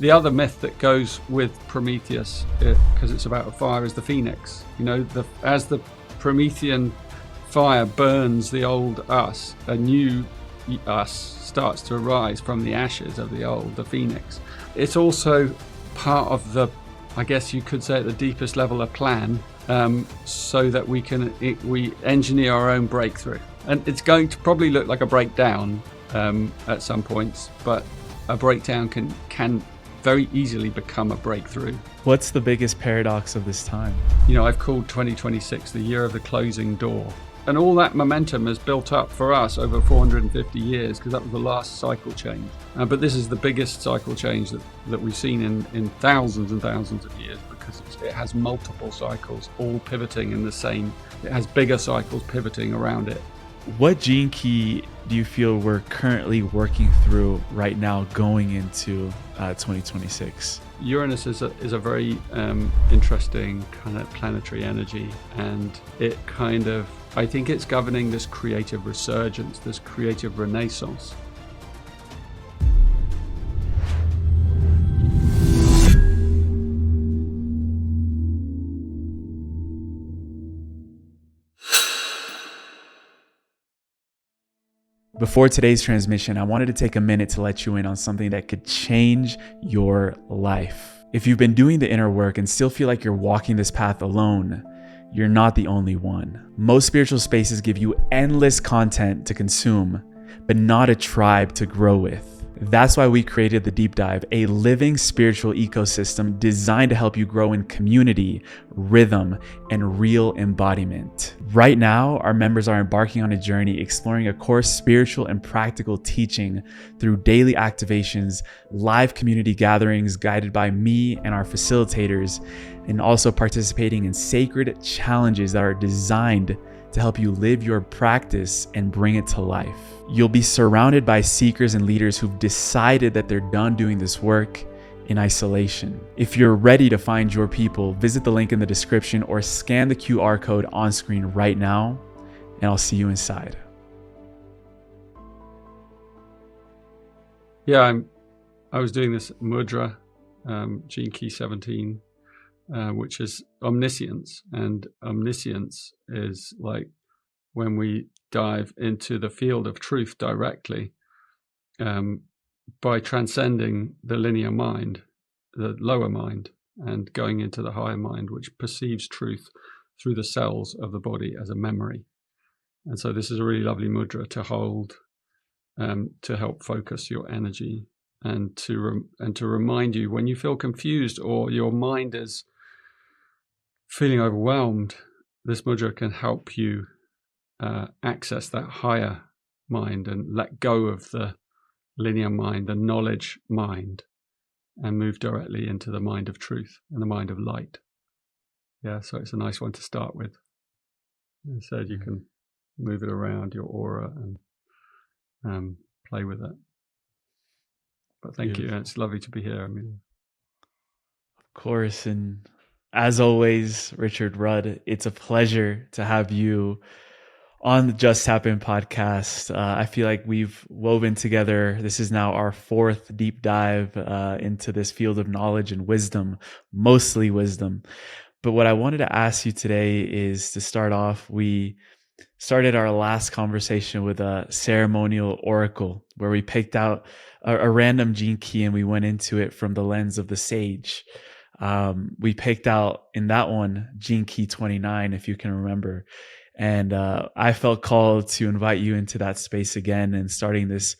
The other myth that goes with Prometheus, because it's about a fire, is the phoenix. You know, as the Promethean fire burns the old us, a new us starts to arise from the ashes of the old, the phoenix. It's also part of the, I guess you could say at the deepest level, a plan, so that we engineer our own breakthrough. And it's going to probably look like a breakdown at some points, but a breakdown can very easily become a breakthrough. What's the biggest paradox of this time? You know, I've called 2026 the year of the closing door. And all that momentum has built up for us over 450 years, because that was the last cycle change. But this is the biggest cycle change that we've seen in thousands and thousands of years, because it has multiple cycles all pivoting in the same. It has bigger cycles pivoting around it. What gene key do you feel we're currently working through right now going into 2026? Uranus is a very interesting kind of planetary energy, and it kind of, I think it's governing this creative resurgence, this creative renaissance. Before today's transmission, I wanted to take a minute to let you in on something that could change your life. If you've been doing the inner work and still feel like you're walking this path alone, you're not the only one. Most spiritual spaces give you endless content to consume, but not a tribe to grow with. That's why we created The Deep Dive, a living spiritual ecosystem designed to help you grow in community, rhythm, and real embodiment. Right now, our members are embarking on a journey exploring a core spiritual and practical teaching through daily activations, live community gatherings guided by me and our facilitators, and also participating in sacred challenges that are designed to help you live your practice and bring it to life. You'll be surrounded by seekers and leaders who've decided that they're done doing this work in isolation. If you're ready to find your people, visit the link in the description or scan the QR code on screen right now, and I'll see you inside. Yeah, I was doing this mudra, gene key 17, which is omniscience. And omniscience is like when we dive into the field of truth directly, by transcending the linear mind, the lower mind, and going into the higher mind, which perceives truth through the cells of the body as a memory. And so this is a really lovely mudra to hold, to help focus your energy, and to remind you when you feel confused or your mind is feeling overwhelmed. This mudra can help you access that higher mind and let go of the linear mind, the knowledge mind, and move directly into the mind of truth and the mind of light. Yeah, so it's a nice one to start with. As I said, you can move it around your aura and play with it. But thank you. It's lovely to be here, Emilio. Of course, and as always, Richard Rudd, it's a pleasure to have you on the Just Happen podcast. I feel like we've woven together. This is now our fourth deep dive into this field of knowledge and wisdom, mostly wisdom. But what I wanted to ask you today is to start off, we started our last conversation with a ceremonial oracle where we picked out a random gene key and we went into it from the lens of the sage. We picked out in that one gene key 29, if you can remember. And I felt called to invite you into that space again and starting this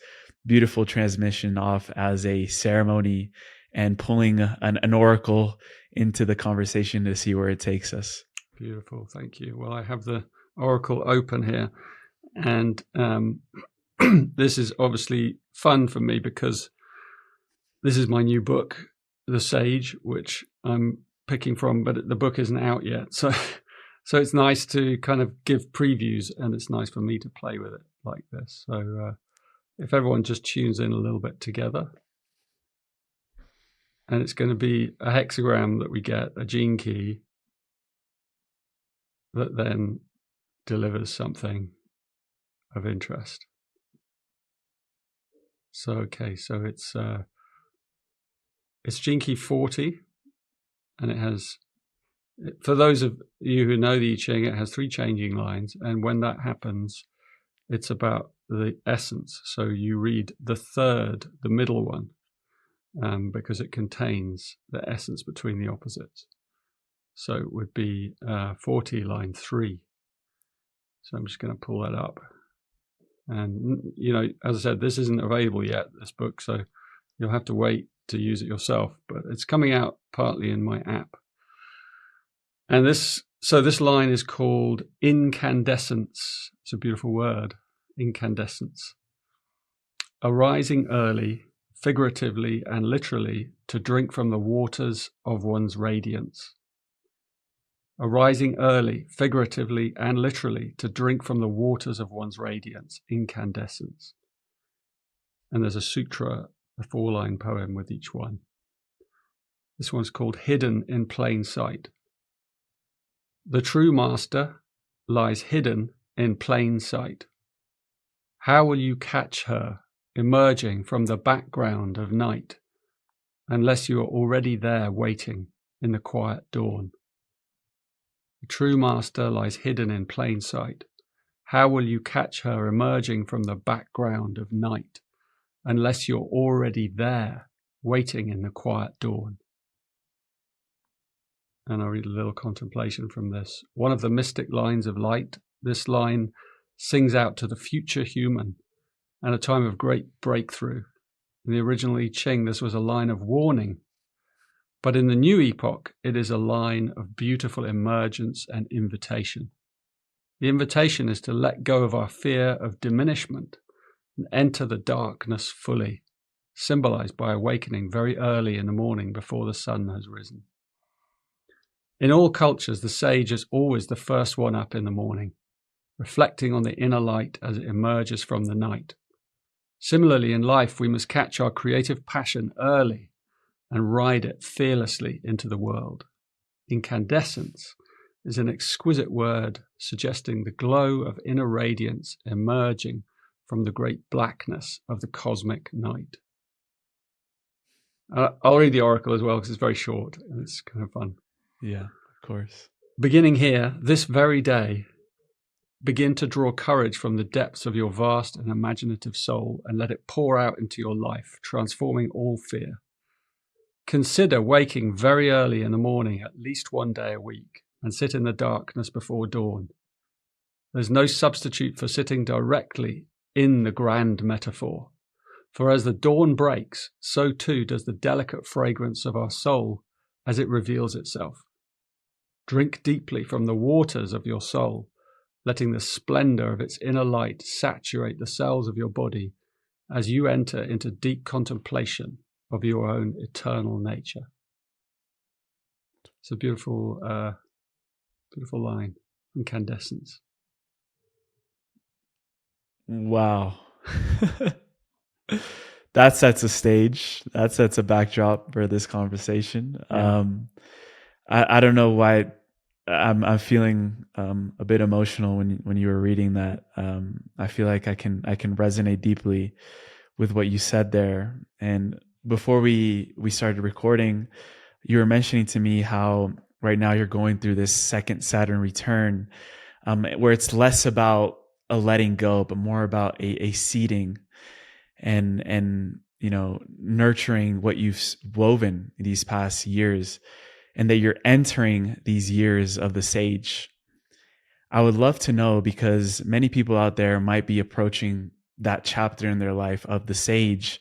beautiful transmission off as a ceremony and pulling an oracle into the conversation to see where it takes us. Beautiful. Thank you. Well, I have the oracle open here. And this is obviously fun for me because this is my new book, The Sage, which I'm picking from, but the book isn't out yet. So it's nice to kind of give previews, and it's nice for me to play with it like this. So if everyone just tunes in a little bit together, and it's going to be a hexagram that we get, a gene key, that then delivers something of interest. So, okay, so it's It's gene key 40, and it has, for those of you who know the I Ching, it has 3 changing lines, and when that happens, it's about the essence. So you read the third, the middle one, because it contains the essence between the opposites. So it would be 40, line 3. So I'm just going to pull that up. And, as I said, this isn't available yet, this book, so you'll have to wait to use it yourself. But it's coming out partly in my app. And this line is called Incandescence. It's a beautiful word, incandescence. Arising early, figuratively and literally, to drink from the waters of one's radiance. Arising early, figuratively and literally, to drink from the waters of one's radiance, incandescence. And there's a sutra, a 4-line poem with each one. This one's called Hidden in Plain Sight. The true master lies hidden in plain sight. How will you catch her emerging from the background of night, unless you are already there waiting in the quiet dawn? The true master lies hidden in plain sight. How will you catch her emerging from the background of night, unless you're already there waiting in the quiet dawn? And I'll read a little contemplation from this. One of the mystic lines of light, this line sings out to the future human and a time of great breakthrough. In the original I Ching, this was a line of warning. But in the new epoch, it is a line of beautiful emergence and invitation. The invitation is to let go of our fear of diminishment and enter the darkness fully, symbolized by awakening very early in the morning before the sun has risen. In all cultures, the sage is always the first one up in the morning, reflecting on the inner light as it emerges from the night. Similarly, in life, we must catch our creative passion early and ride it fearlessly into the world. Incandescence is an exquisite word suggesting the glow of inner radiance emerging from the great blackness of the cosmic night. I'll read the oracle as well because it's very short and it's kind of fun. Yeah, of course. Beginning here, this very day, begin to draw courage from the depths of your vast and imaginative soul and let it pour out into your life, transforming all fear. Consider waking very early in the morning at least one day a week and sit in the darkness before dawn. There's no substitute for sitting directly in the grand metaphor. For as the dawn breaks, so too does the delicate fragrance of our soul as it reveals itself. Drink deeply from the waters of your soul, letting the splendor of its inner light saturate the cells of your body as you enter into deep contemplation of your own eternal nature. It's a beautiful, beautiful line, Incandescence. Wow. That sets a stage. That sets a backdrop for this conversation. Yeah. I don't know why I'm feeling a bit emotional when you were reading that. I feel like I can resonate deeply with what you said there. And before we started recording, you were mentioning to me how right now you're going through this second Saturn return, where it's less about a letting go, but more about a seeding and nurturing what you've woven these past years, and that you're entering these years of the sage. I would love to know, because many people out there might be approaching that chapter in their life of the sage.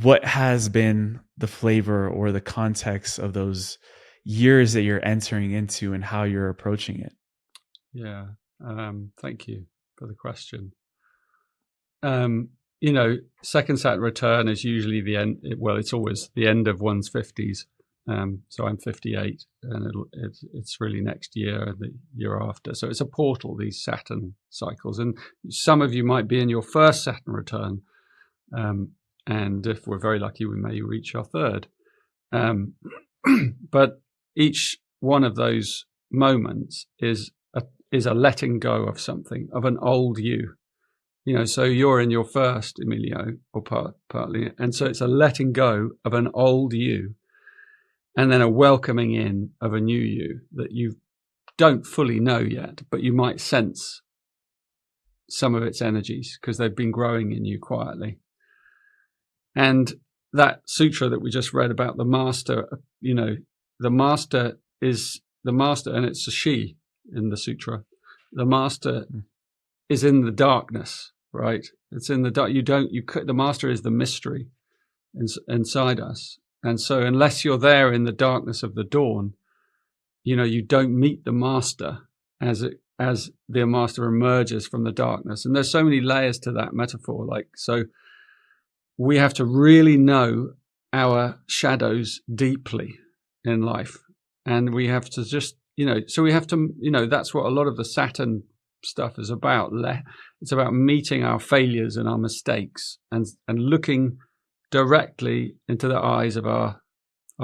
What has been the flavor or the context of those years that you're entering into and how you're approaching it? Yeah. Thank you for the question. Second Saturn return is usually the end. Well, it's always the end of one's 50s. So I'm 58, and it's really next year, the year after. So it's a portal, these Saturn cycles. And some of you might be in your first Saturn return. And if we're very lucky, we may reach our third. But each one of those moments is a letting go of something, of an old you. So you're in your first, Emilio, or partly. And so it's a letting go of an old you and then a welcoming in of a new you that you don't fully know yet, but you might sense some of its energies because they've been growing in you quietly. And that sutra that we just read about the master, the master is the master, and it's a she in the sutra. The master is in the darkness, right? It's in the dark. The master is the mystery inside us. And so unless you're there in the darkness of the dawn, you don't meet the master as the master emerges from the darkness. And there's so many layers to that metaphor. So we have to really know our shadows deeply in life. And we have to just, so we have to, that's what a lot of the Saturn stuff is about. It's about meeting our failures and our mistakes and looking directly into the eyes of our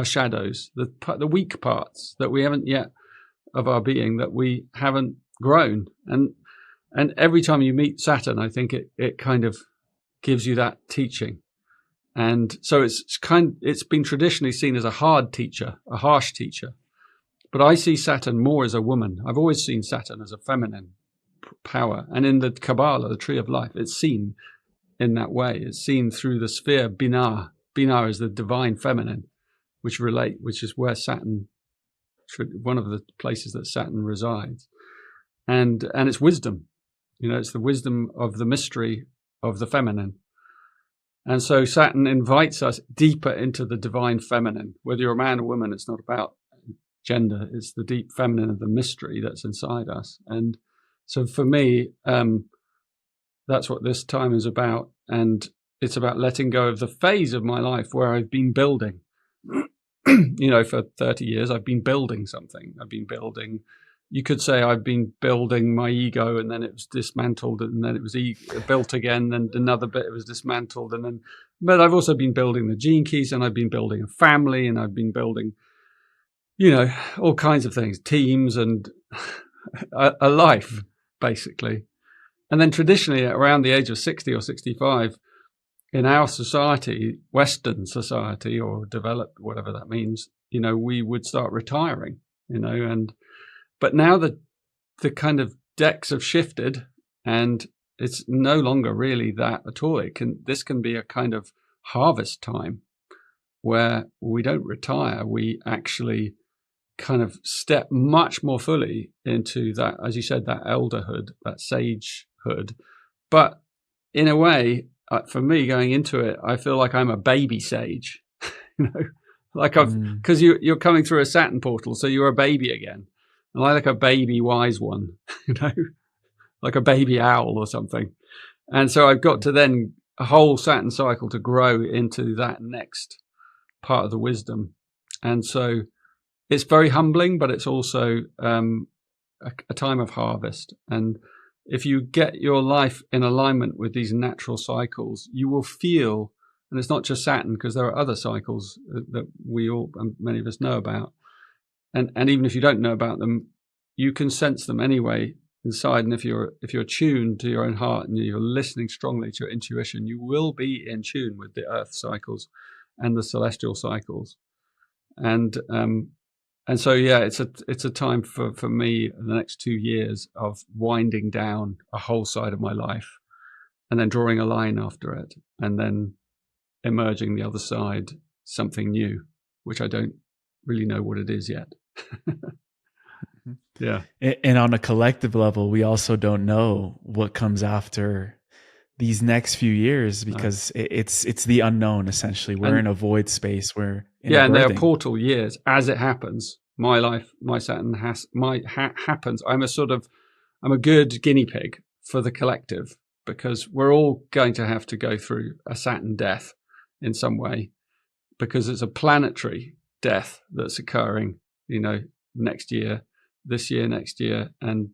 shadows, the weak parts that we haven't yet of our being, that we haven't grown. And every time you meet Saturn, I think it kind of gives you that teaching. And so it's been traditionally seen as a hard teacher, a harsh teacher. But I see Saturn more as a woman. I've always seen Saturn as a feminine power. And in the Kabbalah, the tree of life, it's seen in that way. It's seen through the sphere Binah. Binah is the divine feminine, which is where Saturn, one of the places that Saturn resides. And it's wisdom. It's the wisdom of the mystery of the feminine. And so Saturn invites us deeper into the divine feminine. Whether you're a man or woman, it's not about gender. It's the deep feminine of the mystery that's inside us. And so for me, that's what this time is about. And it's about letting go of the phase of my life where I've been building. For 30 years, I've been building something. You could say I've been building my ego, and then it was dismantled, and then it was built again, and another bit it was dismantled, but I've also been building the gene keys, and I've been building a family, and I've been building, all kinds of things, teams, and a life, basically. And then traditionally, around the age of 60 or 65, in our society, Western society, or developed, whatever that means, we would start retiring, but now the kind of decks have shifted, and it's no longer really that at all. This can be a kind of harvest time where we don't retire. We actually kind of step much more fully into that, as you said, that elderhood, that sagehood. But in a way, for me, going into it, I feel like I'm a baby sage, because you're coming through a Saturn portal, so you're a baby again. And I like a baby wise one, like a baby owl or something. And so I've got to then a whole Saturn cycle to grow into that next part of the wisdom. And so it's very humbling, but it's also a time of harvest. And if you get your life in alignment with these natural cycles, you will feel, and it's not just Saturn, because there are other cycles that many of us know about. And even if you don't know about them, you can sense them anyway inside. And if you're tuned to your own heart and you're listening strongly to your intuition, you will be in tune with the Earth cycles and the celestial cycles. And so it's a time for me in the next 2 years of winding down a whole side of my life, and then drawing a line after it, and then emerging the other side, something new, which I don't really know what it is yet. Yeah. And on a collective level, we also don't know what comes after these next few years, because it's the unknown, essentially. We're in a void space. We're in and they are portal years. As it happens, my life, my Saturn happens. I'm a good guinea pig for the collective, because we're all going to have to go through a Saturn death in some way, because it's a planetary death that's occurring, next year, this year, next year, and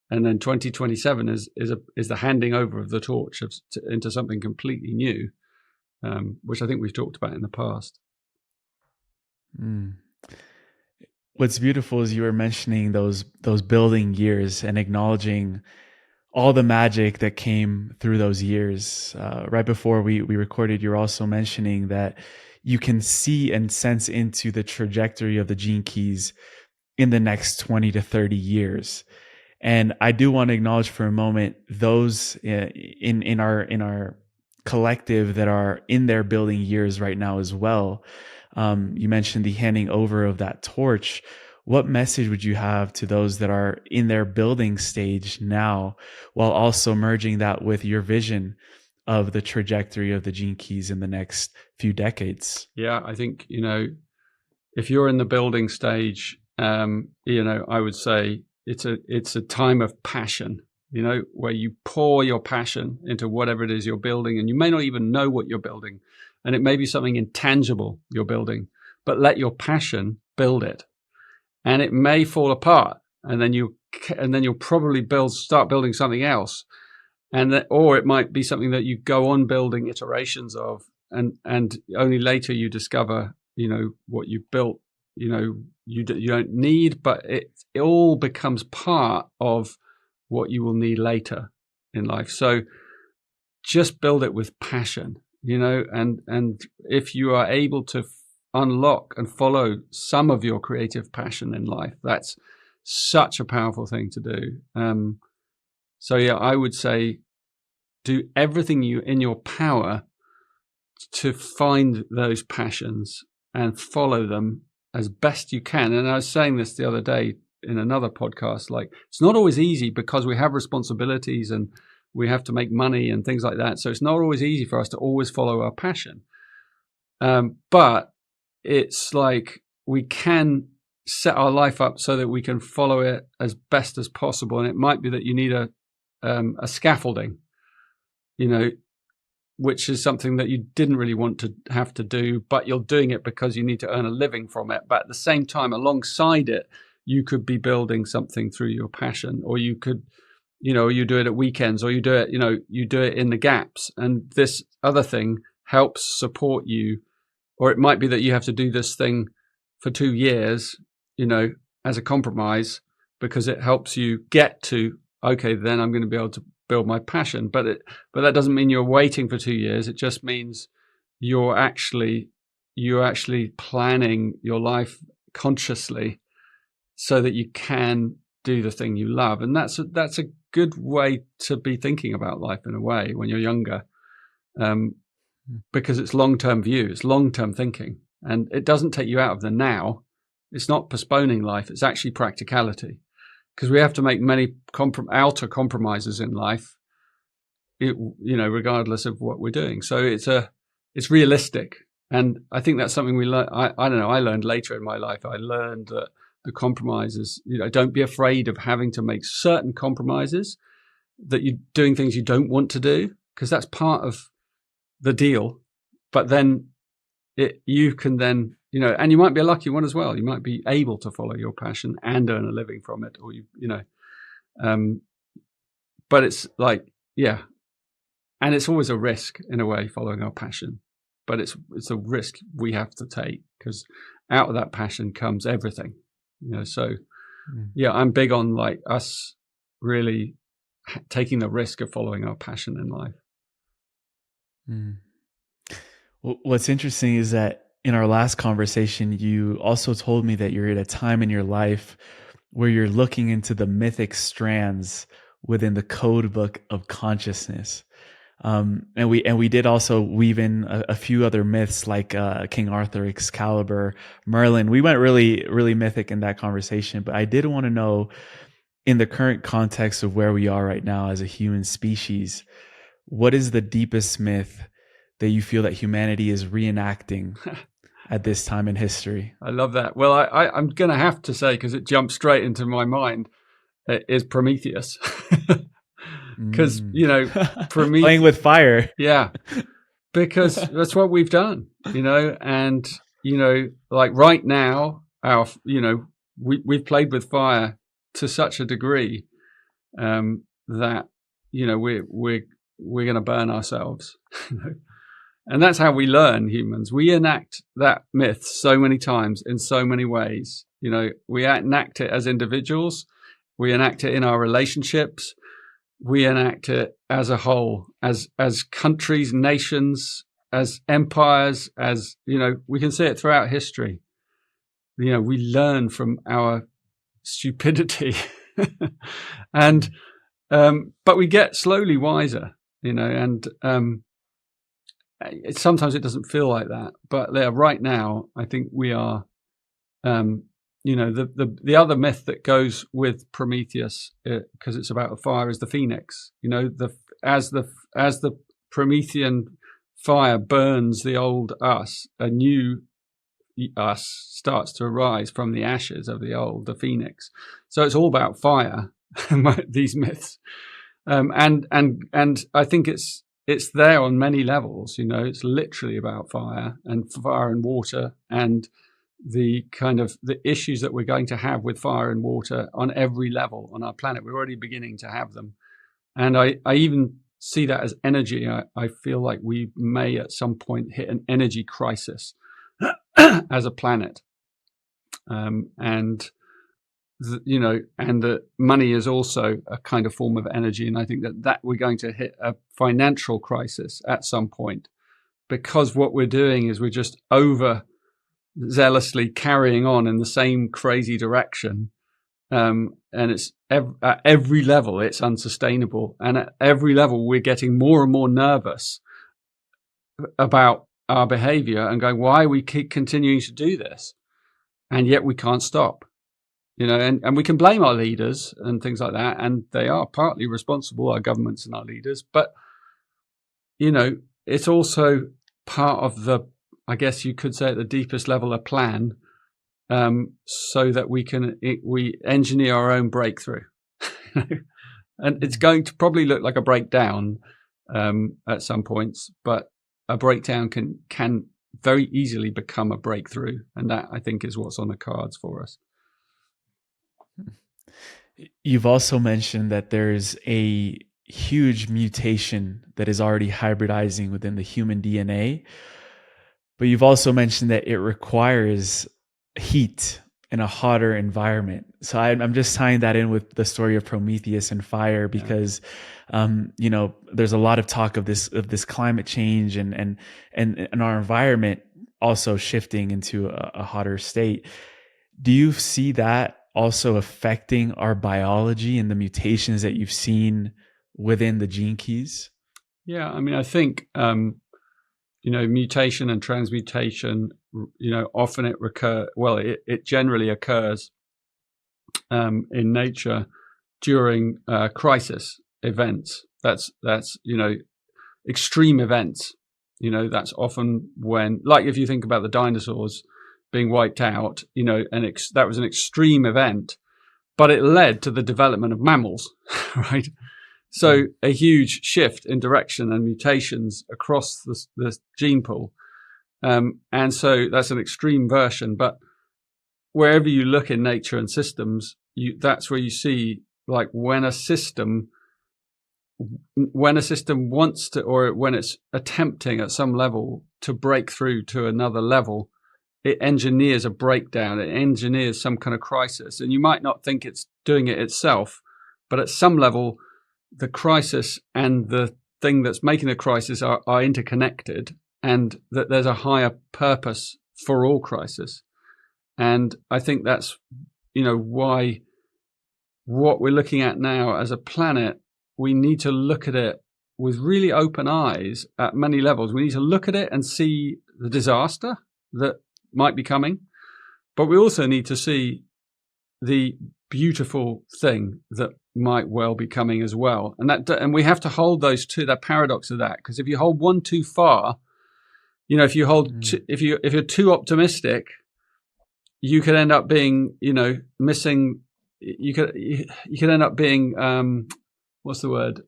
then 2027 is the handing over of the torch into something completely new, which I think we've talked about in the past. What's beautiful is you were mentioning those building years and acknowledging all the magic that came through those years. Right before we recorded, you're also mentioning that you can see and sense into the trajectory of the gene keys in the next 20 to 30 years. And I do want to acknowledge for a moment those in our collective that are in their building years right now as well. You mentioned the handing over of that torch. What message would you have to those that are in their building stage now, while also merging that with your vision of the trajectory of the gene keys in the next few decades? Yeah, I think, if you're in the building stage, I would say it's a time of passion, where you pour your passion into whatever it is you're building, and you may not even know what you're building, and it may be something intangible you're building, but let your passion build it. And it may fall apart, and then you'll probably start building something else, or it might be something that you go on building iterations of, and only later you discover, what you built, you don't need, but it all becomes part of what you will need later in life. So just build it with passion, and if you are able to unlock and follow some of your creative passion in life, that's such a powerful thing to do. So yeah, I would say do everything in your power to find those passions and follow them as best you can. And I was saying this the other day in another podcast, like, it's not always easy because we have responsibilities and we have to make money and things like that. So it's not always easy for us to always follow our passion. But it's like we can set our life up so that we can follow it as best as possible. And it might be that you need a scaffolding, which is something that you didn't really want to have to do, but you're doing it because you need to earn a living from it. But at the same time, alongside it, you could be building something through your passion, or you could, you do it at weekends, or you do it, you do it in the gaps. And this other thing helps support you. Or it might be that you have to do this thing for 2 years, as a compromise, because it helps you get to, okay, then I'm going to be able to build my passion. But that doesn't mean you're waiting for 2 years. It just means you're actually planning your life consciously so that you can do the thing you love. And that's a good way to be thinking about life in a way when you're younger. Because it's long-term view, it's long-term thinking, and it doesn't take you out of the now. It's not postponing life, it's actually practicality, because we have to make many outer compromises in life, regardless of what we're doing. So it's realistic, and I think that's something we learn. I don't know, I learned later in my life. I learned that the compromises, don't be afraid of having to make certain compromises, that you're doing things you don't want to do, because that's part of the deal. But then you can then, and you might be a lucky one as well. You might be able to follow your passion and earn a living from it, or but it's like, yeah. And it's always a risk in a way, following our passion, but it's a risk we have to take, because out of that passion comes everything, so yeah, I'm big on like us really taking the risk of following our passion in life. Well, what's interesting is that in our last conversation, you also told me that you're at a time in your life where you're looking into the mythic strands within the code book of consciousness. And we did also weave in a few other myths like King Arthur, Excalibur, Merlin. We went really, really mythic in that conversation, but I did want to know, in the current context of where we are right now as a human species, what is the deepest myth that you feel that humanity is reenacting at this time in history? I love that. Well, I'm going to have to say, because it jumped straight into my mind, is Prometheus. Because, Prometheus... Playing with fire. Yeah, because that's what we've done, and, like right now, we've played with fire to such a degree that, we're going to burn ourselves. And that's how we learn, humans. We enact that myth so many times in so many ways. We enact it as individuals. We enact it in our relationships. we enact it as a whole, as countries, nations, as empires, as, we can see it throughout history. We learn from our stupidity and but we get slowly wiser, and sometimes it doesn't feel like that, but right now I think we are the other myth that goes with Prometheus, because it's about the fire, is the phoenix. As the Promethean fire burns the old us, a new us starts to arise from the ashes of the phoenix. So it's all about fire, these myths, and I think it's there on many levels. It's literally about fire and water, and the issues that we're going to have with fire and water on every level on our planet. We're already beginning to have them, and I even see that as energy. I feel like we may at some point hit an energy crisis as a planet, and the money is also a kind of form of energy, and I think that we're going to hit a financial crisis at some point, because what we're doing is we're just zealously carrying on in the same crazy direction, and it's at every level it's unsustainable, and at every level we're getting more and more nervous about our behavior and going, why we keep continuing to do this, and yet we can't stop. And we can blame our leaders and things like that, and they are partly responsible, our governments and our leaders, but it's also part of the, I guess you could say at the deepest level, a plan, so that we engineer our own breakthrough. And it's going to probably look like a breakdown at some points, but a breakdown can very easily become a breakthrough, and that, I think, is what's on the cards for us. You've also mentioned that there's a huge mutation that is already hybridizing within the human DNA, but you've also mentioned that it requires heat in a hotter environment. So I'm just tying that in with the story of Prometheus and fire, because there's a lot of talk of this climate change and our environment also shifting into a hotter state. Do you see that also affecting our biology and the mutations that you've seen within the gene keys? Yeah, I mean, I think mutation and transmutation, often it generally occurs in nature during crisis events. That's extreme events. That's often when, like, if you think about the dinosaurs being wiped out, that was an extreme event, but it led to the development of mammals, right? So a huge shift in direction and mutations across the gene pool. And so that's an extreme version, but wherever you look in nature and systems, that's where you see, like, when a system wants to, or when it's attempting at some level to break through to another level, it engineers a breakdown, it engineers some kind of crisis. And you might not think it's doing it itself, but at some level, the crisis and the thing that's making the crisis are interconnected, and that there's a higher purpose for all crisis. And I think that's, why what we're looking at now as a planet, we need to look at it with really open eyes at many levels. We need to look at it and see the disaster that might be coming, but we also need to see the beautiful thing that might well be coming as well. And we have to hold those two, that paradox of that, because if you hold one too far, if you hold, if you're too optimistic, you could end up being, missing. You could end up being, what's the word?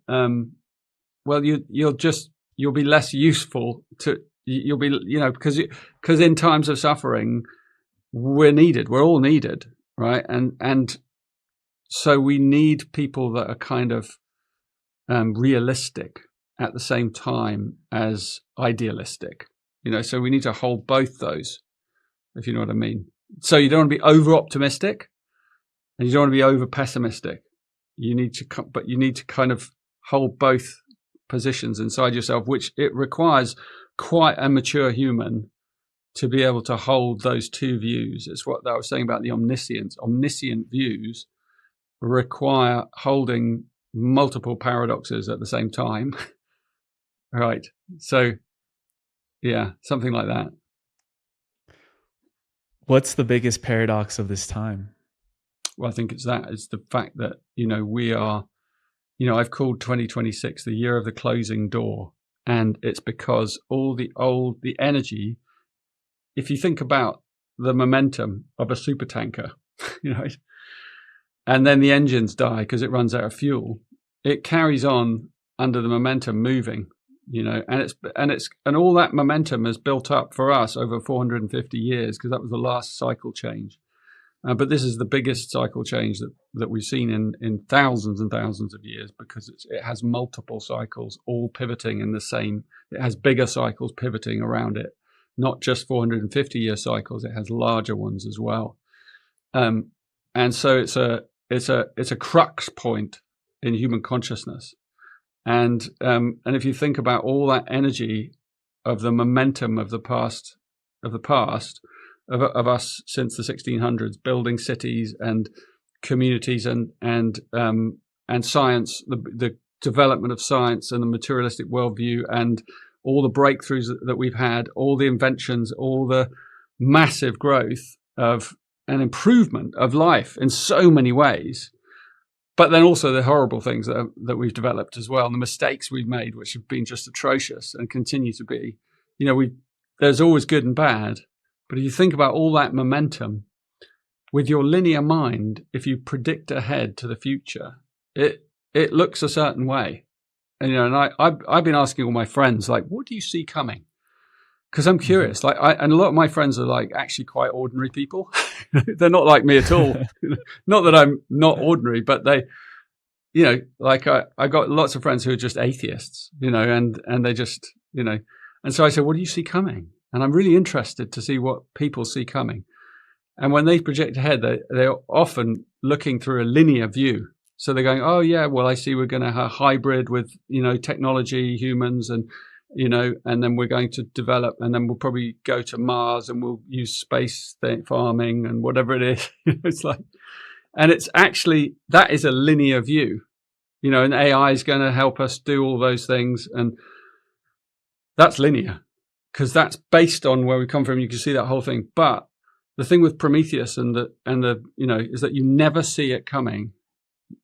Well, you'll be less useful to. You'll be, because in times of suffering, we're needed. We're all needed, right? And so we need people that are kind of realistic at the same time as idealistic. So we need to hold both those, if you know what I mean. So you don't want to be over optimistic, and you don't want to be over pessimistic. You need to kind of hold both positions inside yourself, which it requires quite a mature human to be able to hold those two views. It's what I was saying about the omniscience. Omniscient views require holding multiple paradoxes at the same time. Right. So, yeah, something like that. What's the biggest paradox of this time? Well, I think it's the fact that, we are, I've called 2026 the year of the closing door. And it's because all the energy, if you think about the momentum of a supertanker, and then the engines die because it runs out of fuel, it carries on under the momentum moving, and all that momentum has built up for us over 450 years because that was the last cycle change. But this is the biggest cycle change that we've seen in thousands and thousands of years, because it has multiple cycles all pivoting in the same. It has bigger cycles pivoting around it, not just 450-year cycles. It has larger ones as well, and so it's a crux point in human consciousness. And if you think about all that energy of the momentum of the past of us since the 1600s, building cities and communities and science, the development of science and the materialistic worldview, and all the breakthroughs that we've had, all the inventions, all the massive growth of an improvement of life in so many ways. But then also the horrible things that we've developed as well, and the mistakes we've made, which have been just atrocious and continue to be. There's always good and bad. But if you think about all that momentum, with your linear mind, if you predict ahead to the future, it looks a certain way. And I've been asking all my friends, like, what do you see coming? Because I'm curious. And a lot of my friends are like actually quite ordinary people. They're not like me at all. Not that I'm not ordinary, but they, I got lots of friends who are just atheists, and they just, and so I said, what do you see coming? And I'm really interested to see what people see coming. And when they project ahead, they're often looking through a linear view. So they're going, oh, yeah, well, I see we're going to have hybrid with, technology, humans, and, and then we're going to develop, and then we'll probably go to Mars and we'll use space farming and whatever it is. It's like, and it's actually, that is a linear view, and AI is going to help us do all those things. And that's linear, because that's based on where we come from. You can see that whole thing. But the thing with Prometheus and the is that you never see it coming.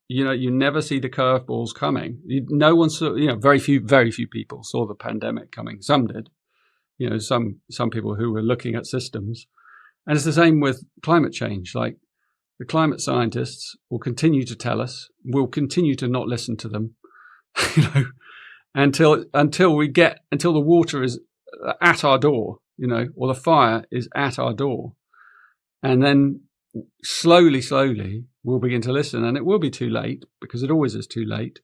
You never see the curveballs coming. No one saw, very few people saw the pandemic coming. Some did, some people who were looking at systems. And it's the same with climate change. Like, the climate scientists will continue to tell us, we'll continue to not listen to them, until the water is at our door, or the fire is at our door. And then slowly, we'll begin to listen. And it will be too late, because it always is too late.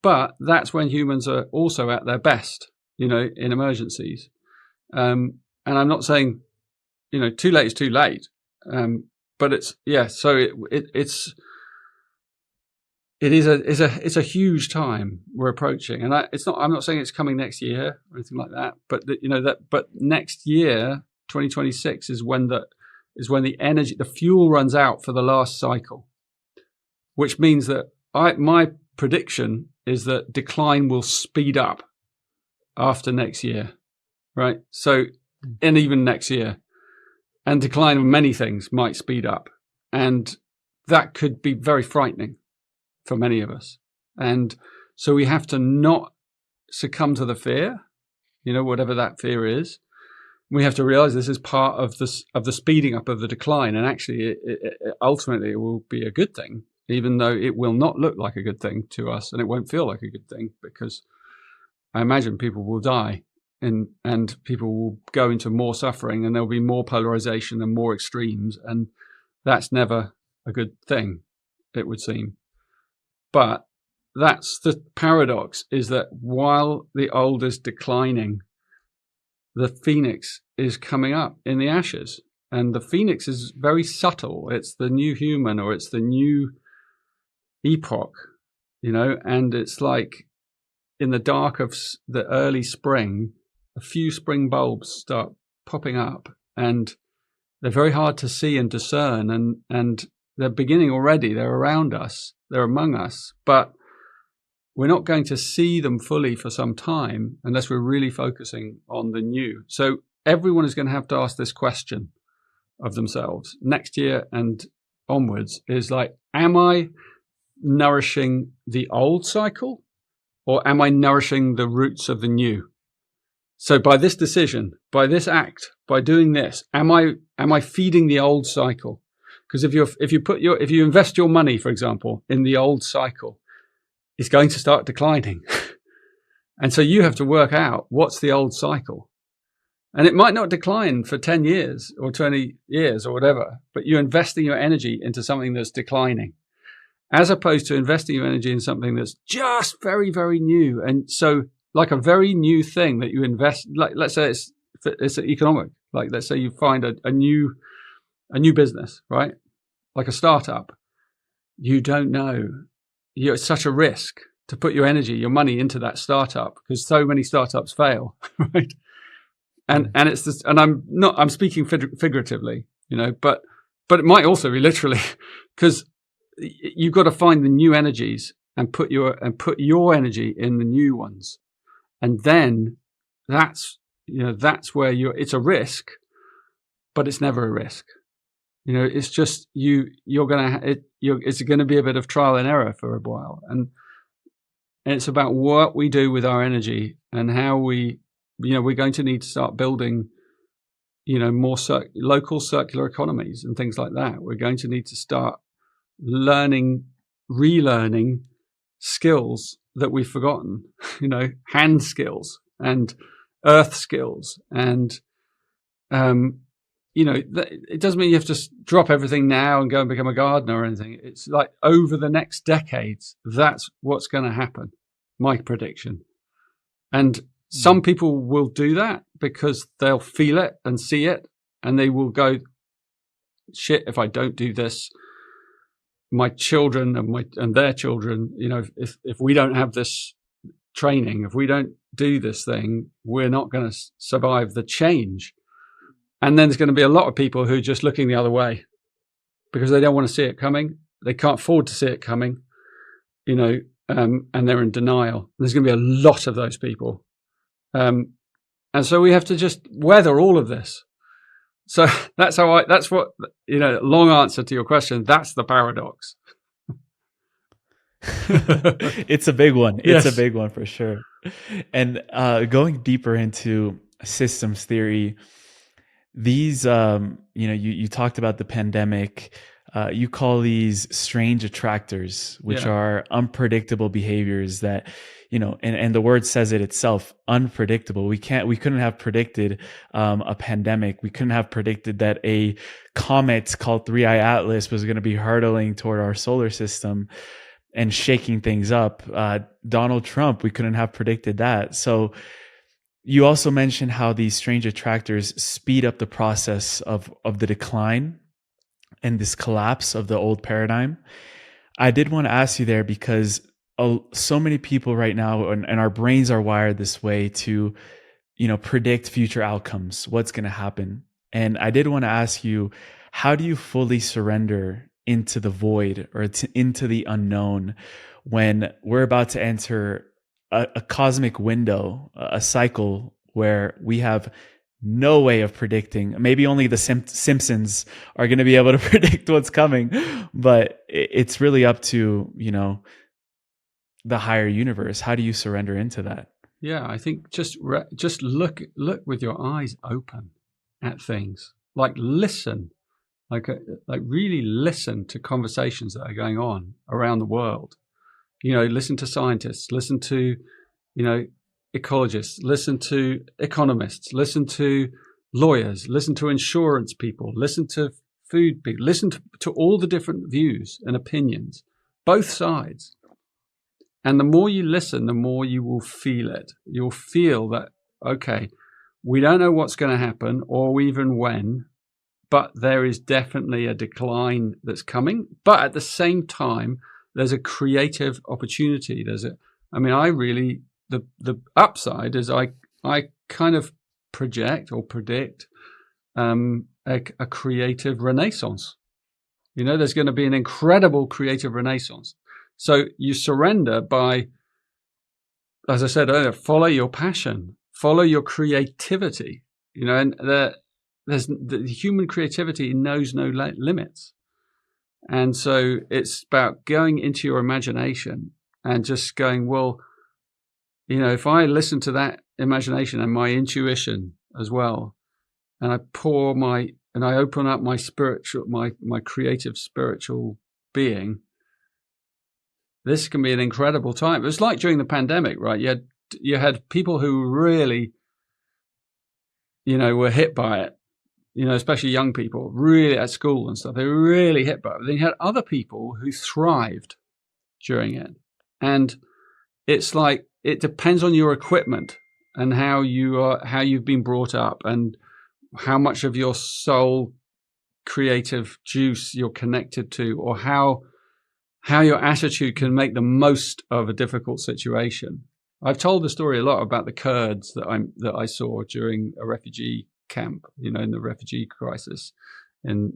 But that's when humans are also at their best, in emergencies. And I'm not saying, too late is too late. But it's, yeah, so it's a huge time we're approaching, and I'm not saying it's coming next year or anything like that, but next year, 2026, is when the energy, the fuel runs out for the last cycle, which means that my prediction is that decline will speed up after next year, right? So, and even next year, and decline of many things might speed up, and that could be very frightening for many of us. And so we have to not succumb to the fear, whatever that fear is. We have to realize this is part of the speeding up of the decline. And actually, ultimately, it will be a good thing, even though it will not look like a good thing to us, and it won't feel like a good thing, because I imagine people will die, and people will go into more suffering, and there'll be more polarization and more extremes. And that's never a good thing, it would seem. But that's the paradox, is that while the old is declining, the phoenix is coming up in the ashes. And the phoenix is very subtle. It's the new human, or it's the new epoch, and it's like in the dark of the early spring, a few spring bulbs start popping up, and they're very hard to see and discern, and they're beginning already. They're around us, they're among us, but we're not going to see them fully for some time unless we're really focusing on the new. So everyone is going to have to ask this question of themselves next year and onwards, is like, am I nourishing the old cycle, or am I nourishing the roots of the new? So by this decision, by this act, by doing this, am I feeding the old cycle? Because if you invest your money, for example, in the old cycle, it's going to start declining. And so you have to work out what's the old cycle. And it might not decline for 10 years or 20 years or whatever, but you're investing your energy into something that's declining, as opposed to investing your energy in something that's just very, very new. And so like a very new thing that you invest, like let's say it's economic, like let's say you find a new business, right? Like a startup. You don't know. It's such a risk to put your energy, your money into that startup, because so many startups fail, right? And it's this, and I'm speaking figuratively, but it might also be literally, because you've got to find the new energies and put your energy in the new ones, and then that's where it's a risk, but it's never a risk. It's just it's going to be a bit of trial and error for a while, and it's about what we do with our energy and how we're going to need to start building, more local circular economies and things like that. We're going to need to start relearning skills that we've forgotten, hand skills and earth skills, and it doesn't mean you have to drop everything now and go and become a gardener or anything. It's like over the next decades, that's what's going to happen, my prediction. And some people will do that because they'll feel it and see it, and they will go, shit, if I don't do this, my children and their children, if we don't have this training, if we don't do this thing, we're not going to survive the change. And then there's going to be a lot of people who are just looking the other way because they don't want to see it coming. They can't afford to see it coming, and they're in denial. There's going to be a lot of those people. And so we have to just weather all of this. So that's what, long answer to your question. That's the paradox. It's a big one. Yes. It's a big one for sure. And going deeper into systems theory, these, you talked about the pandemic. You call these strange attractors, which are unpredictable behaviors that, and the word says it itself, unpredictable. We couldn't have predicted a pandemic. We couldn't have predicted that a comet called 3I Atlas was going to be hurtling toward our solar system and shaking things up. Donald Trump, we couldn't have predicted that. So you also mentioned how these strange attractors speed up the process of the decline and this collapse of the old paradigm. I did want to ask you there because so many people right now, and our brains are wired this way to, predict future outcomes, what's going to happen. And I did want to ask you, how do you fully surrender into the void or into the unknown when we're about to enter a cosmic window, a cycle where we have no way of predicting? Maybe only the Simpsons are going to be able to predict what's coming, but it's really up to, the higher universe. How do you surrender into that? Yeah, I think just look with your eyes open at things. Like listen, like really listen to conversations that are going on around the world. Listen to scientists, listen to, ecologists, listen to economists, listen to lawyers, listen to insurance people, listen to food people, listen to all the different views and opinions, both sides. And the more you listen, the more you will feel it. You'll feel that, okay, we don't know what's going to happen or even when, but there is definitely a decline that's coming. But at the same time, there's a creative opportunity. I really the upside is I kind of project or predict a creative renaissance. There's going to be an incredible creative renaissance. So you surrender by, as I said earlier, follow your passion, follow your creativity. And the human creativity knows no limits. And so it's about going into your imagination and just going, well, if I listen to that imagination and my intuition as well, and I open up my spiritual, my creative spiritual being, this can be an incredible time. It was like during the pandemic, right? You had people who really, were hit by it. Especially young people, really at school and stuff, they were really hit by it. But then you had other people who thrived during it. And it's like, it depends on your equipment and how you've been brought up and how much of your soul creative juice you're connected to, or how your attitude can make the most of a difficult situation. I've told the story a lot about the Kurds that I saw during a refugee camp, in the refugee crisis, in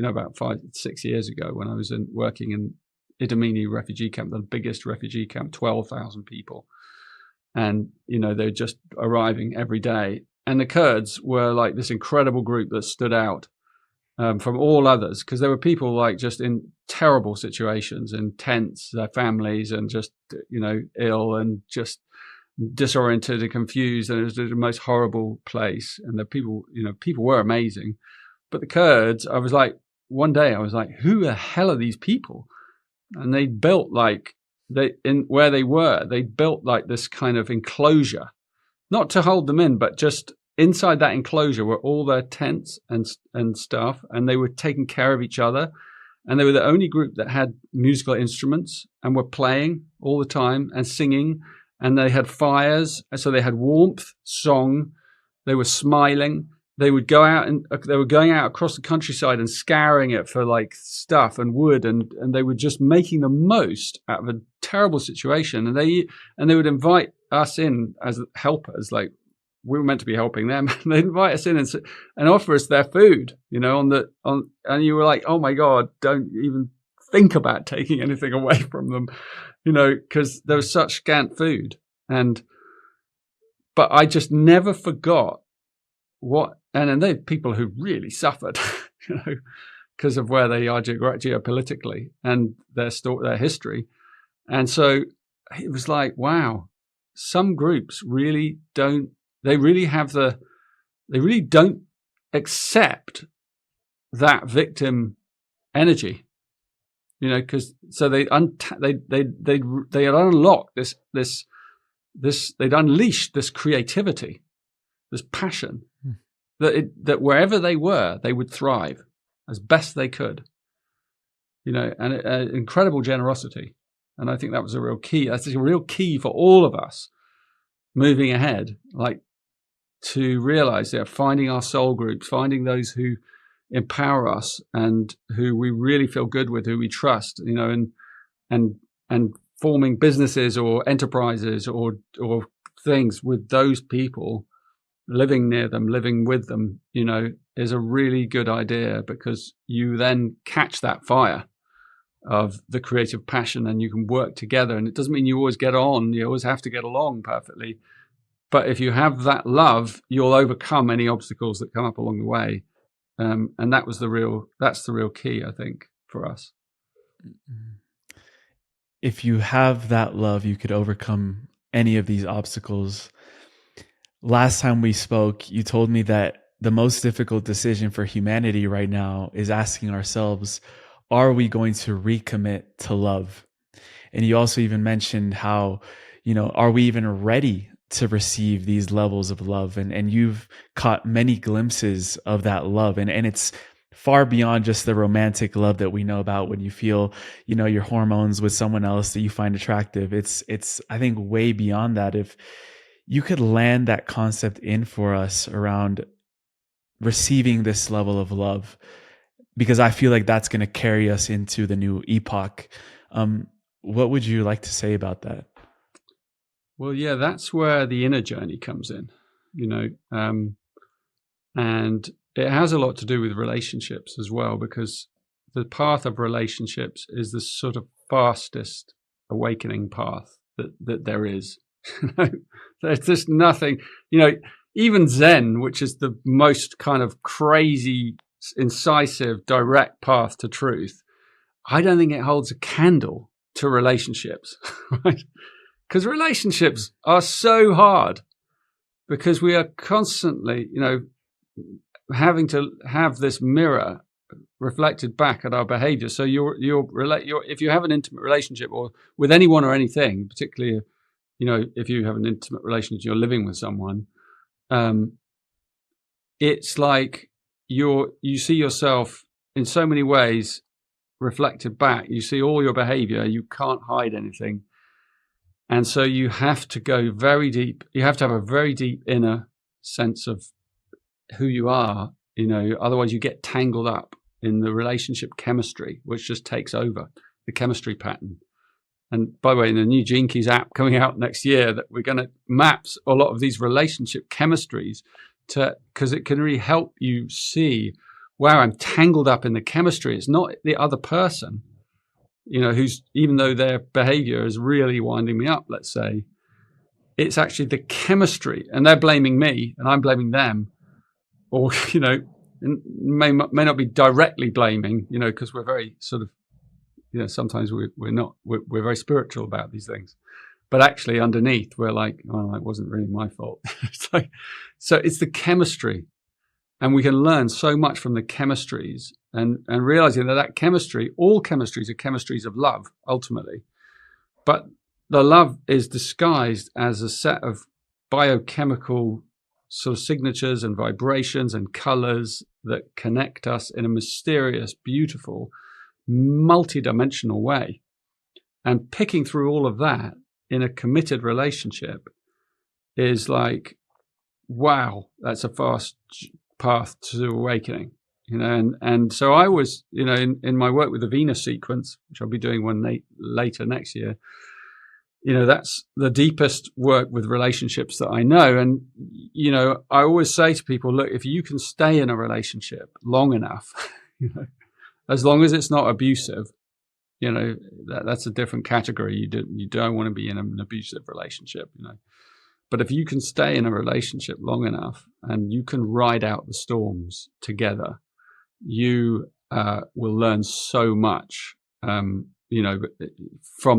about 5-6 years ago, when I was working in Idomeni refugee camp, the biggest refugee camp, 12,000 people, and they're just arriving every day. And the Kurds were like this incredible group that stood out from all others, because there were people like just in terrible situations, in tents, their families, and just ill and just disoriented and confused, and it was the most horrible place. And the people were amazing, but the Kurds, one day I was like, who the hell are these people? And they built where they were, they built like this kind of enclosure, not to hold them in, but just inside that enclosure were all their tents and stuff, and they were taking care of each other. And they were the only group that had musical instruments and were playing all the time and singing. And they had fires, so they had warmth, song. They were smiling. They would go out, and they were going out across the countryside and scouring it for like stuff and wood, and they were just making the most out of a terrible situation. And they would invite us in as helpers, like we were meant to be helping them. And they'd invite us in and offer us their food, and you were like, oh my God, don't even think about taking anything away from them. Because there was such scant food. But I just never forgot and they're people who really suffered, because of where they are geopolitically and their history. And so it was like, wow, some groups really don't accept that victim energy. Because so they'd unlock this they'd unleashed this creativity, this passion, that wherever they were, they would thrive as best they could. And incredible generosity. And I think that was a real key. That's a real key for all of us moving ahead, like to realize that finding our soul groups, finding those who empower us and who we really feel good with, who we trust, and forming businesses or enterprises or things with those people, living near them, living with them, is a really good idea, because you then catch that fire of the creative passion and you can work together. And it doesn't mean you always get on, you always have to get along perfectly. But if you have that love, you'll overcome any obstacles that come up along the way. And that's the real key, I think, for us. If you have that love, you could overcome any of these obstacles. Last time we spoke, you told me that the most difficult decision for humanity right now is asking ourselves, are we going to recommit to love? And you also even mentioned how, are we even ready to receive these levels of love? And you've caught many glimpses of that love. And it's far beyond just the romantic love that we know about when you feel, your hormones with someone else that you find attractive. It's I think way beyond that. If you could land that concept in for us around receiving this level of love, because I feel like that's going to carry us into the new epoch. What would you like to say about that? Well, yeah, that's where the inner journey comes in, and it has a lot to do with relationships as well, because the path of relationships is the sort of fastest awakening path that there is. There's just nothing, even Zen, which is the most kind of crazy, incisive, direct path to truth, I don't think it holds a candle to relationships, right? Because relationships are so hard, because we are constantly, having to have this mirror reflected back at our behavior. So if you have an intimate relationship or with anyone or anything, particularly, if you have an intimate relationship, you're living with someone, it's like you see yourself in so many ways reflected back. You see all your behavior. You can't hide anything. And so you have to go very deep. You have to have a very deep inner sense of who you are, otherwise you get tangled up in the relationship chemistry, which just takes over the chemistry pattern. And by the way, in the new Gene Keys app coming out next year, that we're going to map a lot of these relationship chemistries because it can really help you see, wow, I'm tangled up in the chemistry. It's not the other person, who's, even though their behavior is really winding me up, let's say, it's actually the chemistry, and they're blaming me and I'm blaming them. Or, may not be directly blaming, because we're very sort of, sometimes we're very spiritual about these things. But actually underneath, we're like, well, it wasn't really my fault. So it's the chemistry. And we can learn so much from the chemistries and realizing that chemistry, all chemistries are chemistries of love, ultimately. But the love is disguised as a set of biochemical sort of signatures and vibrations and colors that connect us in a mysterious, beautiful, multi-dimensional way. And picking through all of that in a committed relationship is like, wow, that's a fast path to awakening, and so I was, in my work with the Venus sequence, which I'll be doing one later next year, that's the deepest work with relationships that I know. And, I always say to people, look, if you can stay in a relationship long enough, as long as it's not abusive, that's a different category. You don't want to be in an abusive relationship, But if you can stay in a relationship long enough and you can ride out the storms together, you will learn so much, from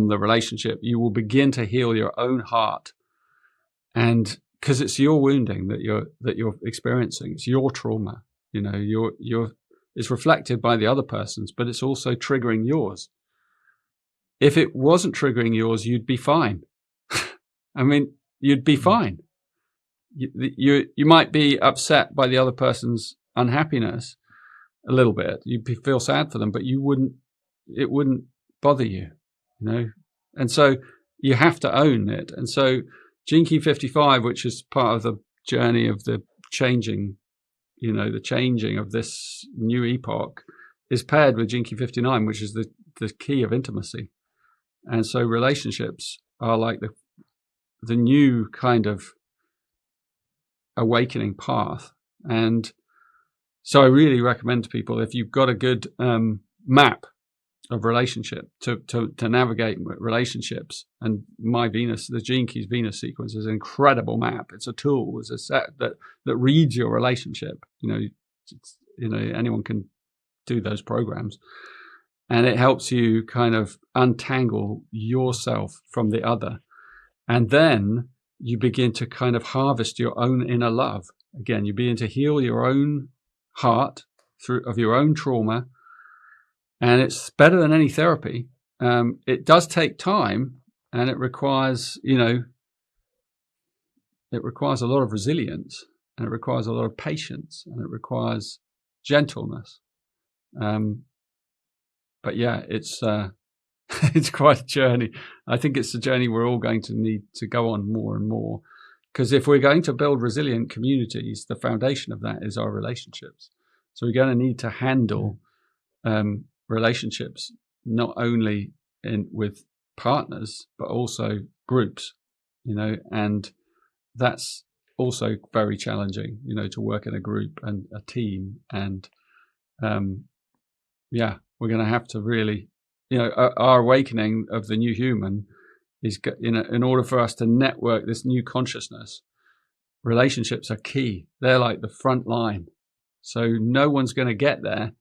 the relationship. You will begin to heal your own heart, and because it's your wounding that you're experiencing, it's your trauma. It's reflected by the other person's, but it's also triggering yours. If it wasn't triggering yours, you'd be fine. I mean, you'd be fine. You might be upset by the other person's unhappiness a little bit. You'd feel sad for them, but it wouldn't bother you, And so you have to own it. And so Gene Key 55, which is part of the journey of the changing, the changing of this new epoch, is paired with Gene Key 59, which is the key of intimacy. And so relationships are like the new kind of awakening path. And so I really recommend to people, if you've got a good map of relationship to navigate relationships, and the Gene Keys Venus sequence is an incredible map. It's a tool, it's a set that reads your relationship. Anyone can do those programs, and it helps you kind of untangle yourself from the other. And then you begin to kind of harvest your own inner love. Again, you begin to heal your own heart of your own trauma. And it's better than any therapy. It does take time, and it requires, it requires a lot of resilience, and it requires a lot of patience, and it requires gentleness. But yeah, it's quite a journey. I think it's a journey we're all going to need to go on more and more, because if we're going to build resilient communities, the foundation of that is our relationships. So we're going to need to handle relationships not only with partners but also groups, and that's also very challenging, to work in a group and a team. And we're going to have to really, our awakening of the new human is, in order for us to network this new consciousness, relationships are key. They're like the front line. So no one's going to get there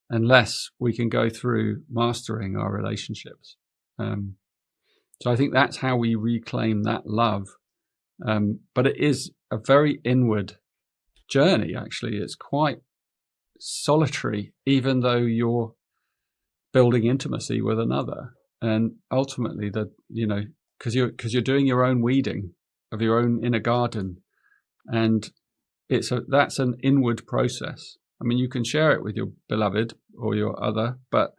unless we can go through mastering our relationships. So I think that's how we reclaim that love. But it is a very inward journey, actually. It's quite solitary, even though you're building intimacy with another. And ultimately, because you're doing your own weeding of your own inner garden, and that's an inward process. I mean, you can share it with your beloved or your other, but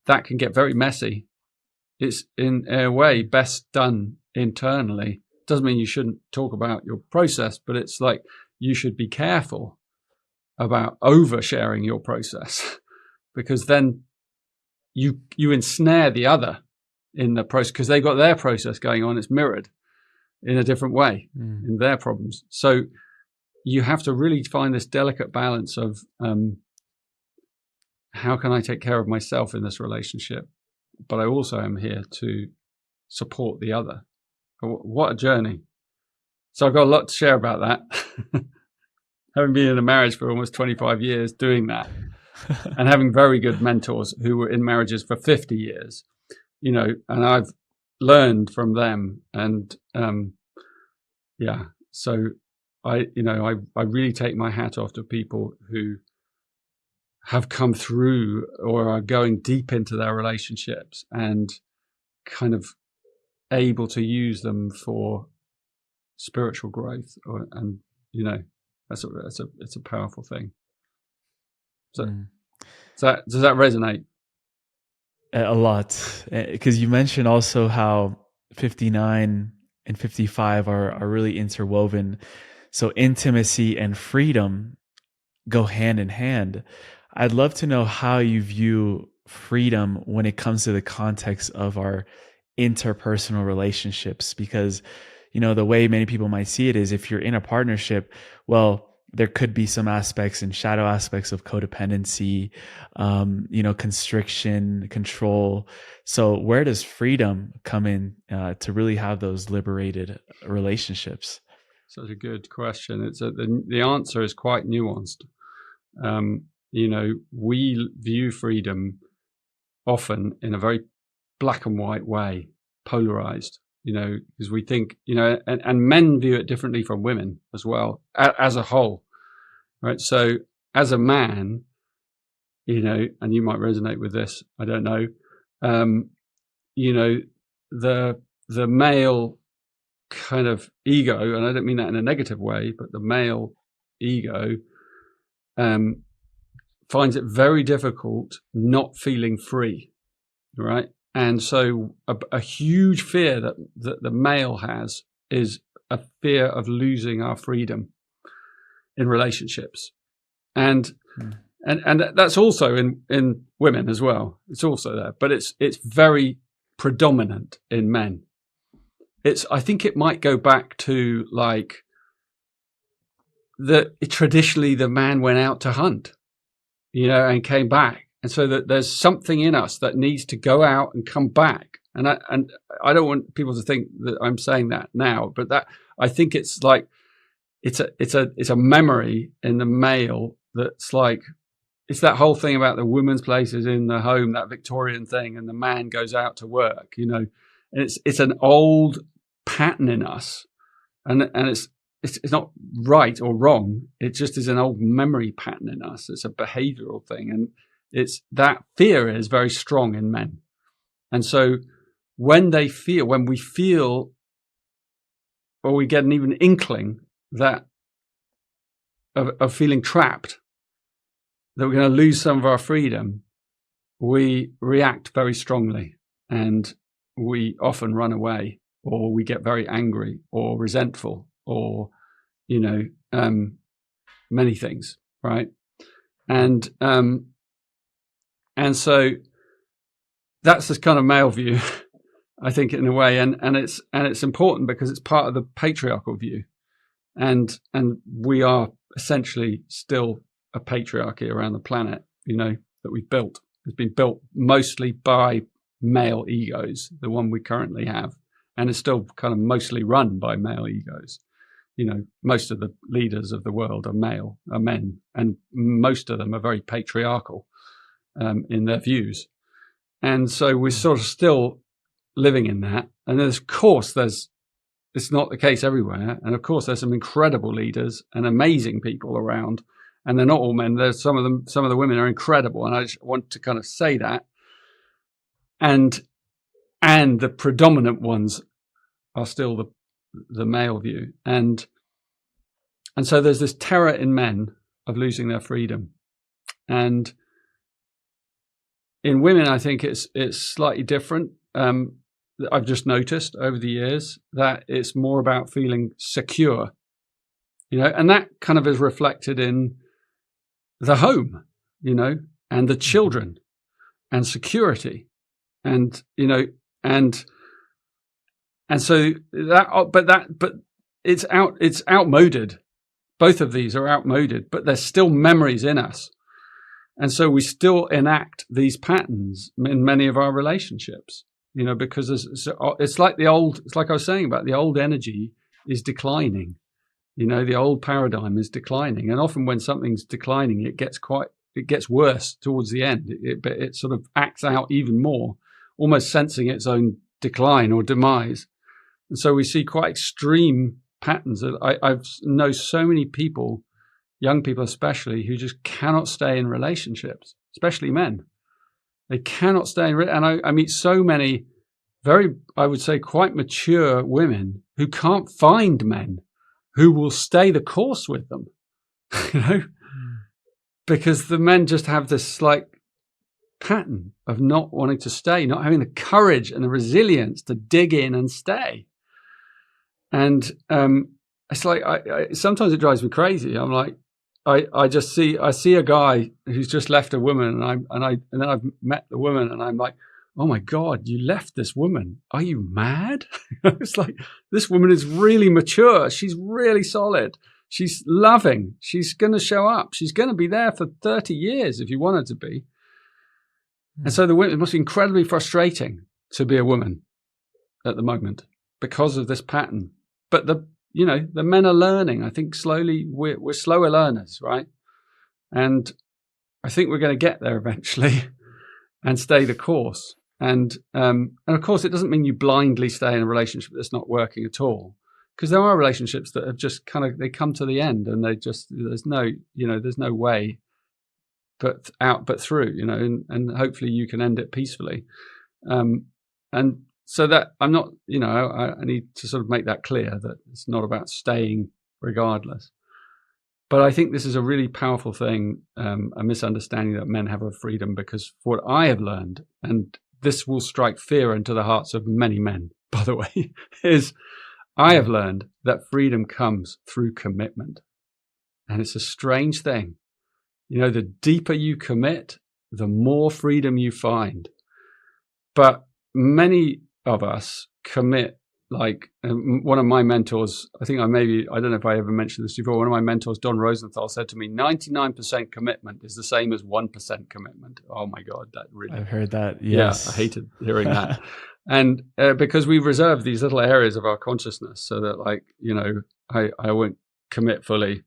that can get very messy. It's in a way best done internally. Doesn't mean you shouldn't talk about your process, but it's like you should be careful about oversharing your process, because then you ensnare the other in the process, because they've got their process going on. It's mirrored in a different way in their problems. So you have to really find this delicate balance of how can I take care of myself in this relationship, but I also am here to support the other. What a journey. So I've got a lot to share about that. Having been in a marriage for almost 25 years doing that, and having very good mentors who were in marriages for 50 years, and I've learned from them. And so I really take my hat off to people who have come through or are going deep into their relationships and kind of able to use them for spiritual growth, it's a powerful thing. So does that resonate? A lot, because you mentioned also how 59 and 55 are really interwoven. So intimacy and freedom go hand in hand. I'd love to know how you view freedom when it comes to the context of our interpersonal relationships, because the way many people might see it is, if you're in a partnership, well, there could be some aspects and shadow aspects of codependency, constriction, control. So where does freedom come in to really have those liberated relationships? Such a good question. The answer is quite nuanced. We view freedom often in a very black and white way, polarized, because we think, and men view it differently from women as well, as a whole, right? So as a man, and you might resonate with this, I don't know, the male kind of ego, and I don't mean that in a negative way, but the male ego finds it very difficult not feeling free, right? And so a huge fear that the male has is a fear of losing our freedom in relationships. And that's also in women as well. It's also there, but it's very predominant in men. I think it might go back to like traditionally the man went out to hunt, and came back. And so that there's something in us that needs to go out and come back. And I don't want people to think that I'm saying that now, but that I think it's like it's a memory in the male that's like, it's that whole thing about the woman's place is in the home, that Victorian thing, and the man goes out to work, and it's an old pattern in us, and it's not right or wrong. It just is an old memory pattern in us. It's a behavioral thing, and it's that fear is very strong in men. And so when we feel, or we get an even inkling that of feeling trapped, that we're going to lose some of our freedom, we react very strongly, and we often run away, or we get very angry or resentful, or many things, right? And so that's this kind of male view. I think, in a way, and it's important because it's part of the patriarchal view, and we are essentially still a patriarchy around the planet, that we've built. It's been built mostly by male egos, the one we currently have, and it's still kind of mostly run by male egos. Most of the leaders of the world are men, and most of them are very patriarchal in their views. And so we're sort of still living in that. And of course, it's not the case everywhere. And of course, there's some incredible leaders and amazing people around. And they're not all men. There's some of the women are incredible. And I just want to kind of say that. And the predominant ones are still the male view. And so there's this terror in men of losing their freedom. And in women, I think it's slightly different. I've just noticed over the years that it's more about feeling secure, and that kind of is reflected in the home, and the children and security and so but it's outmoded. Both of these are outmoded, but there's still memories in us. And so we still enact these patterns in many of our relationships, because it's like it's like I was saying about the old energy is declining, the old paradigm is declining. And often when something's declining, it gets worse towards the end. It sort of acts out even more, almost sensing its own decline or demise. And so we see quite extreme patterns. I know so many people, young people especially, who just cannot stay in relationships, especially men. They cannot stay in, and I meet so many very, I would say, quite mature women who can't find men who will stay the course with them, because the men just have this pattern of not wanting to stay, not having the courage and the resilience to dig in and stay. And it's like sometimes it drives me crazy. I'm like, I see a guy who's just left a woman, and then I've met the woman, and I'm like, oh my God, you left this woman. Are you mad? It's like, this woman is really mature. She's really solid. She's loving. She's going to show up. She's going to be there for 30 years if you want her to be. And so it must be incredibly frustrating to be a woman at the moment because of this pattern. But the men are learning. I think slowly we're slower learners, right? And I think we're going to get there eventually and stay the course. And of course, it doesn't mean you blindly stay in a relationship that's not working at all, because there are relationships that have just they come to the end, and there's no way but through, and hopefully you can end it peacefully. And so that I'm not, I need to sort of make that clear that it's not about staying regardless. But I think this is a really powerful thing, a misunderstanding that men have of freedom, because for what I have learned, and this will strike fear into the hearts of many men, by the way, is I have learned that freedom comes through commitment. And it's a strange thing. The deeper you commit, the more freedom you find. But many of us commit, one of my mentors, I don't know if I ever mentioned this before, one of my mentors, Don Rosenthal, said to me, 99% commitment is the same as 1% commitment. Oh my God, that really... I've heard that, yes. Yeah, I hated hearing that. And because we reserve these little areas of our consciousness so that I won't commit fully.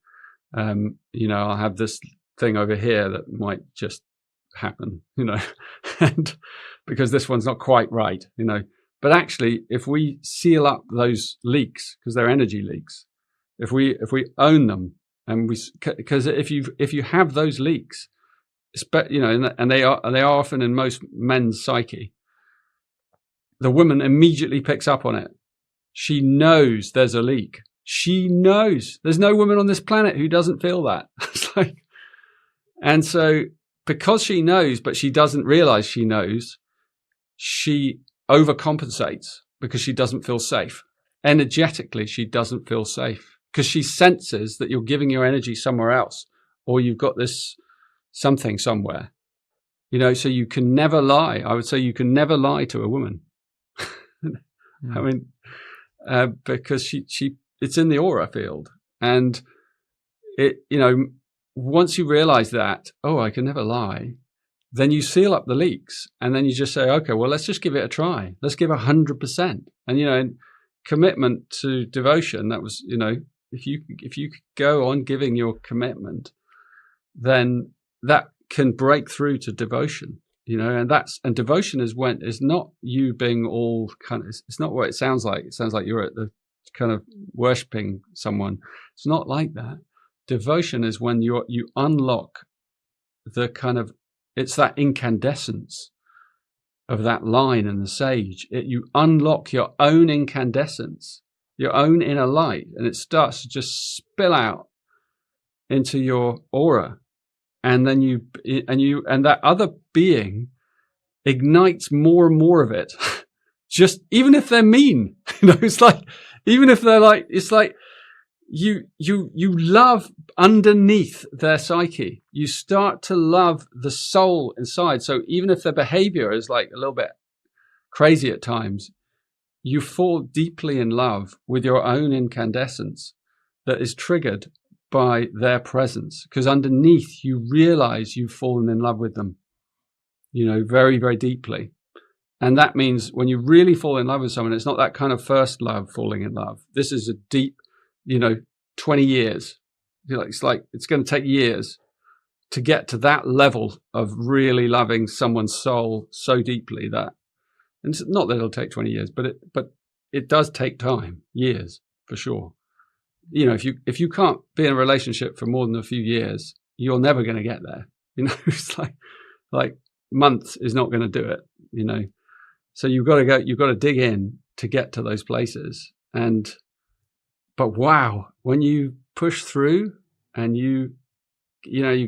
I'll have this thing over here that might just happen, and because this one's not quite right, But actually, if we seal up those leaks, because they're energy leaks, if we own them, and because if you have those leaks, and they are often in most men's psyche, the woman immediately picks up on it. She knows there's a leak. She knows. There's no woman on this planet who doesn't feel that. It's and so because she knows, but she doesn't realize she knows, she overcompensates because she doesn't feel safe. Energetically, she doesn't feel safe because she senses that you're giving your energy somewhere else, or you've got this something somewhere, so you can never lie. I would say you can never lie to a woman. I mean, because she it's in the aura field, and it, once you realize that, I can never lie, then you seal up the leaks, and then you just say, okay, well, let's just give it a try. Let's give 100%. And, and commitment to devotion, that was, if you go on giving your commitment, then that can break through to devotion, and devotion is not you being all kind of, it's not what it sounds like. It sounds like you're at the kind of worshipping someone. It's not like that. Devotion is when you unlock the kind of, it's that incandescence of that line in the sage. You unlock your own incandescence, your own inner light, and it starts to just spill out into your aura. And then and that other being ignites more and more of it. Just, even if they're mean, it's like, even if they're like, it's like, you love underneath their psyche. You start to love the soul inside. So even if their behavior is like a little bit crazy at times, you fall deeply in love with your own incandescence that is triggered by their presence, because underneath you realize you've fallen in love with them, very, very deeply. And that means when you really fall in love with someone, it's not that kind of first love, falling in love. This is a deep, 20 years. It's like, it's going to take years to get to that level of really loving someone's soul so deeply that, and it's not that it'll take 20 years, but it does take time, years for sure. If you can't be in a relationship for more than a few years, you're never going to get there. It's like months is not going to do it. So you've got to dig in to get to those places. But wow, when you push through and you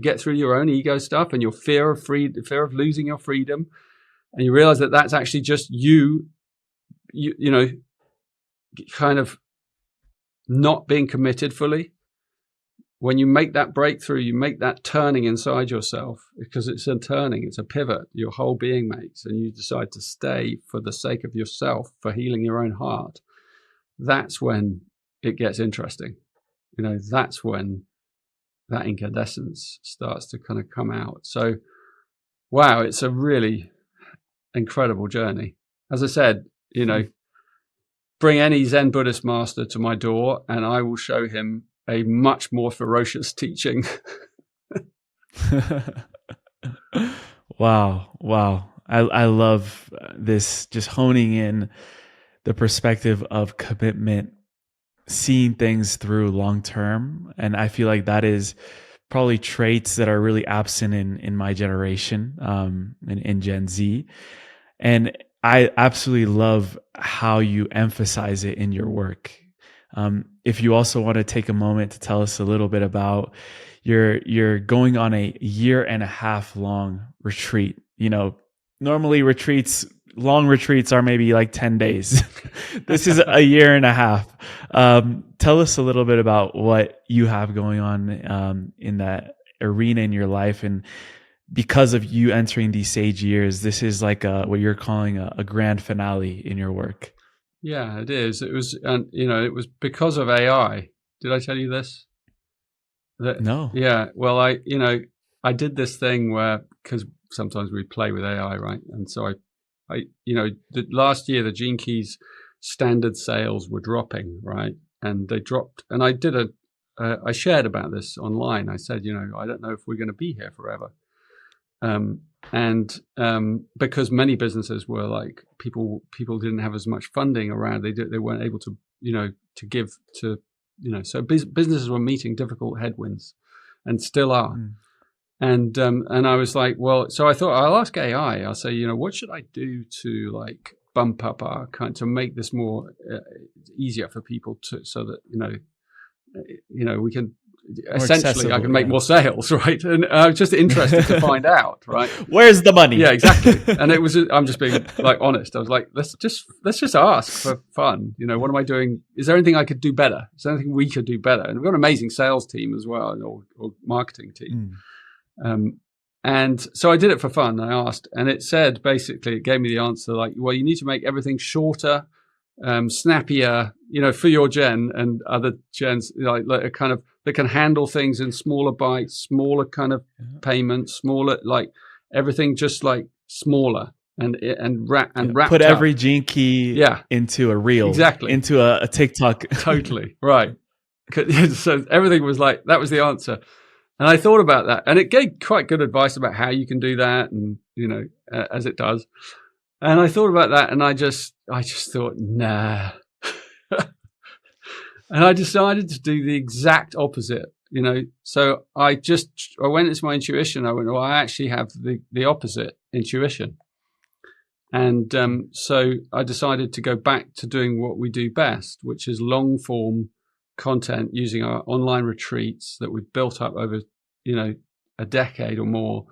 get through your own ego stuff and your fear of losing your freedom, and you realize that that's actually just you kind of not being committed fully. When you make that breakthrough, you make that turning inside yourself, because it's a turning, it's a pivot your whole being makes, and you decide to stay for the sake of yourself, for healing your own heart. That's when it gets interesting. That's when that incandescence starts to kind of come out. So, wow, it's a really incredible journey. As I said, bring any Zen Buddhist master to my door and I will show him a much more ferocious teaching. Wow. I love this, just honing in the perspective of commitment, seeing things through long term. And I feel like that is probably traits that are really absent in my generation, in Gen Z. And I absolutely love how you emphasize it in your work. If you also want to take a moment to tell us a little bit about you're going on a 1.5 year long retreat. Normally long retreats are maybe like 10 days. This is a 1.5 years. Tell us a little bit about what you have going on in that arena in your life. And because of you entering these sage years, this is like what you're calling a grand finale in your work. Yeah, it is. It was, it was because of AI. Did I tell you this? No. Yeah. Well, I did this thing where, because sometimes we play with AI, right? And so last year the Gene Keys standard sales were dropping, right? And they dropped. And I did I shared about this online. I said, I don't know if we're going to be here forever. Because many businesses were like, people didn't have as much funding around. They weren't able to, to give to, so businesses were meeting difficult headwinds and still are. And I was like, well, so I thought I'll ask AI. I'll say, what should I do to like bump up our kind, to make this more easier for people to, so that, we can, essentially I can make more sales, right? And I was just interested to find out, right? Where's the money? Yeah, exactly. And it was, I'm just being like honest. I was like, let's just ask for fun. What am I doing? Is there anything I could do better? Is there anything we could do better? And we've got an amazing sales team as well, or marketing team. And so I did it for fun. I asked, and it said, basically, it gave me the answer like, well, you need to make everything shorter, snappier, for your gen and other gens, like a kind of, that can handle things in smaller bites, smaller kind of payments, smaller, like everything just like smaller and wrapped put every up. gene key into a reel, exactly, into a TikTok. Totally right. So everything was like, that was the answer. And I thought about that, and it gave quite good advice about how you can do that, and as it does. And I thought about that, and I just thought, nah. And I decided to do the exact opposite, So I went into my intuition. I went, well, I actually have the opposite intuition. And so I decided to go back to doing what we do best, which is long form content using our online retreats that we've built up over, a decade or more,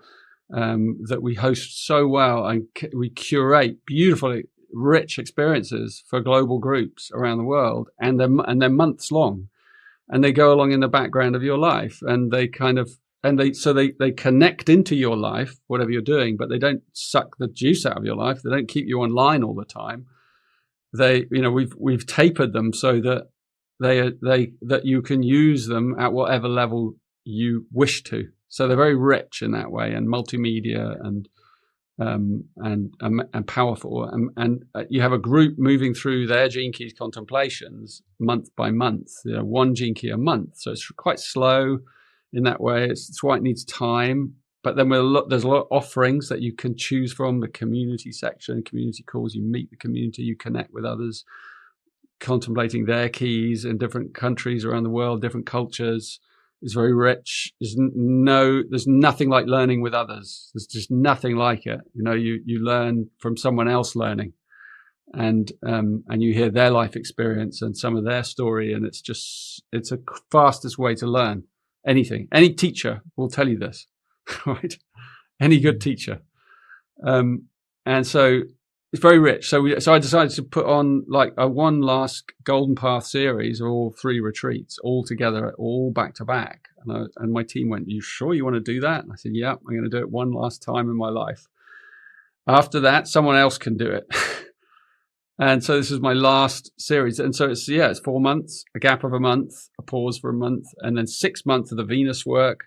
that we host so well, and we curate beautifully rich experiences for global groups around the world, and they're months long, and they go along in the background of your life, and they kind of, and they connect into your life, whatever you're doing, but they don't suck the juice out of your life. They don't keep you online all the time. They, we've tapered them so that that you can use them at whatever level you wish to. So they're very rich in that way, and multimedia and powerful. And you have a group moving through their gene keys contemplations month by month. One gene key a month, so it's quite slow in that way. It's why it needs time. But then there's a lot of offerings that you can choose from. The community section, community calls. You meet the community, you connect with others, contemplating their keys in different countries around the world, different cultures. Is very rich. There's nothing like learning with others. There's just nothing like it. You learn from someone else learning, and you hear their life experience and some of their story, and it's a fastest way to learn anything. Any teacher will tell you this, right? Any good teacher, and so it's very rich. So I decided to put on like a one last Golden Path series of all 3 retreats all together, all back to back. And my team went, "You sure you want to do that?" And I said, "Yeah, I'm going to do it one last time in my life. After that, someone else can do it." And so this is my last series. And so it's 4 months, a gap of a month, a pause for a month, and then 6 months of the Venus work,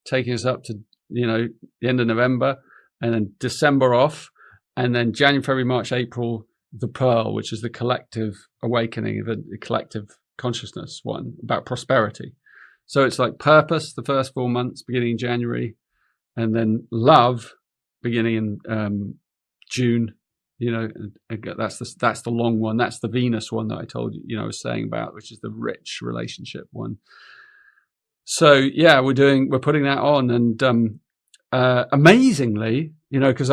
taking us up to, the end of November, and then December off. And then January, February, March, April, the Pearl, which is the collective awakening, the collective consciousness one about prosperity. So it's like purpose, the first 4 months, beginning in January, and then love, beginning in June. That's the long one. That's the Venus one that I told you, I was saying about, which is the rich relationship one. So yeah, we're putting that on, and amazingly, because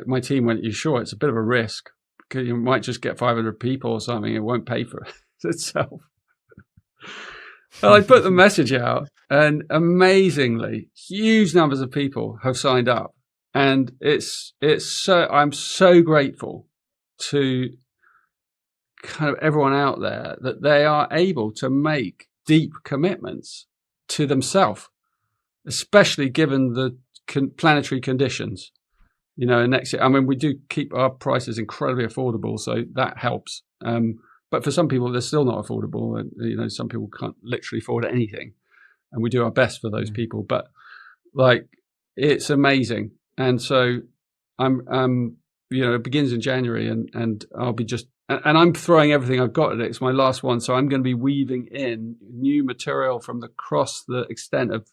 my team went, "You sure? It's a bit of a risk, because you might just get 500 people or something. It won't pay for itself." And I put the message out, and amazingly, huge numbers of people have signed up, and I'm so grateful to kind of everyone out there that they are able to make deep commitments to themselves, especially given the planetary conditions. Next year, we do keep our prices incredibly affordable, so that helps. But for some people, they're still not affordable, and some people can't literally afford anything, and we do our best for those people. But like, it's amazing, and so it begins in January, and I'll be and I'm throwing everything I've got at it. It's my last one, so I'm going to be weaving in new material from across the extent of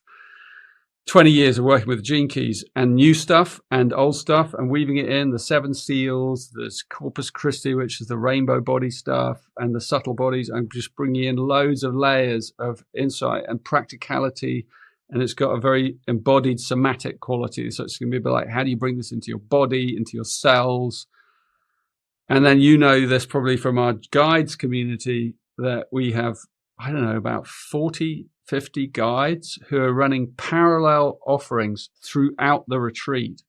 20 years of working with gene keys, and new stuff and old stuff, and weaving it in. The 7 seals, there's Corpus Christi, which is the rainbow body stuff, and the subtle bodies. I'm just bringing in loads of layers of insight and practicality, and it's got a very embodied somatic quality. So it's going to be a bit like, how do you bring this into your body, into your cells? And then this probably from our guides community, that we have, I don't know, about 50 guides who are running parallel offerings throughout the retreat,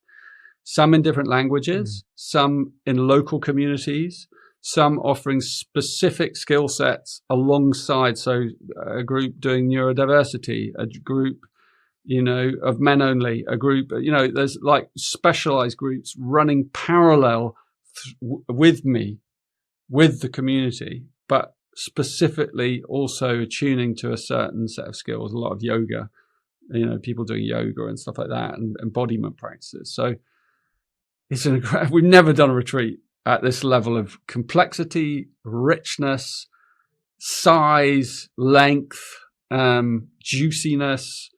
some in different languages, some in local communities, some offering specific skill sets alongside. So a group doing neurodiversity, a group, of men only, a group, there's like specialized groups running parallel with me, with the community, but specifically also attuning to a certain set of skills, a lot of yoga, people doing yoga and stuff like that, and embodiment practices. So we've never done a retreat at this level of complexity, richness, size, length, juiciness,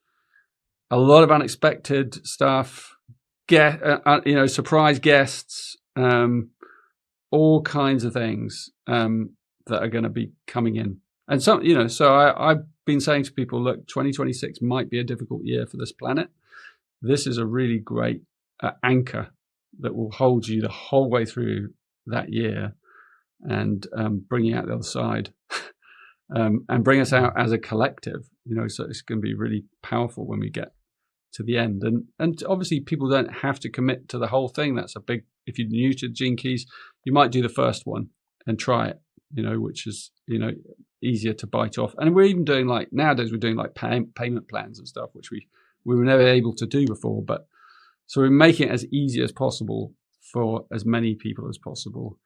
a lot of unexpected stuff, surprise guests, all kinds of things that are going to be coming in. And so I've been saying to people, look, 2026 might be a difficult year for this planet. This is a really great anchor that will hold you the whole way through that year and bring you out the other side and bring us out as a collective, so it's going to be really powerful when we get to the end. And obviously people don't have to commit to the whole thing. That's a big, if you're new to Gene Keys, you might do the first one and try it, which is, easier to bite off. And we're even doing nowadays we're doing payment plans and stuff, which we were never able to do before. But so we're making it as easy as possible for as many people as possible.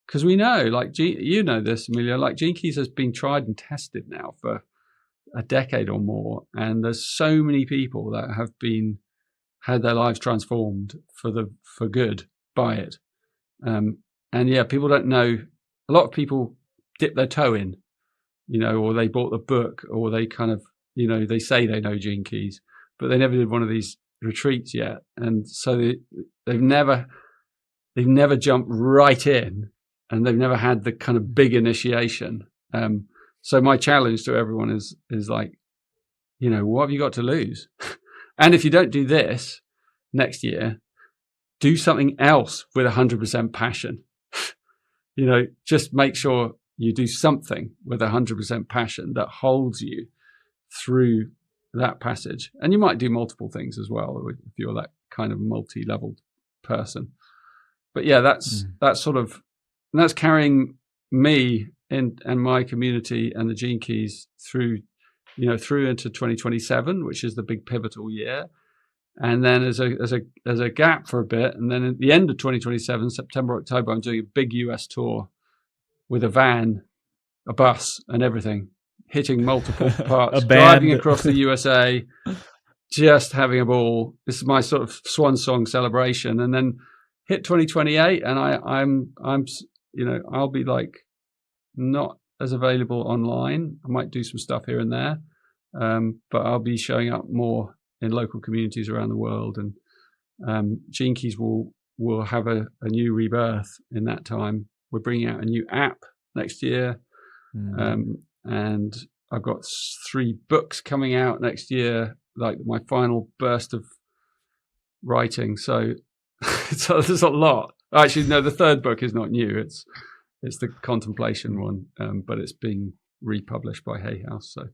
Because we know, this, Emilio, Gene Keys has been tried and tested now for a decade or more. And there's so many people that have had their lives transformed for good by it. And yeah, people don't know. A lot of people dip their toe in, or they bought the book, or they kind of, they say they know Gene Keys, but they never did one of these retreats yet. And so they've never jumped right in, and they've never had the kind of big initiation. So my challenge to everyone is what have you got to lose? And if you don't do this next year, do something else with 100% passion. Just make sure you do something with 100% passion that holds you through that passage. And you might do multiple things as well if you're that kind of multi-leveled person. But yeah, that's carrying me and my community and the Gene Keys through into 2027, which is the big pivotal year. And then as a gap for a bit, and then at the end of 2027, September, October, I'm doing a big US tour with a van, a bus, and everything, hitting multiple parts, driving across the USA, just having a ball. This is my sort of swan song celebration. And then hit 2028, and I'll be not as available online. I might do some stuff here and there, but I'll be showing up more in local communities around the world, and Gene Keys will have a new rebirth in that time. We're bringing out a new app next year, and I've got 3 books coming out next year, my final burst of writing. So there's a lot. Actually, no, the 3rd book is not new. It's the contemplation one, but it's being republished by Hay House. So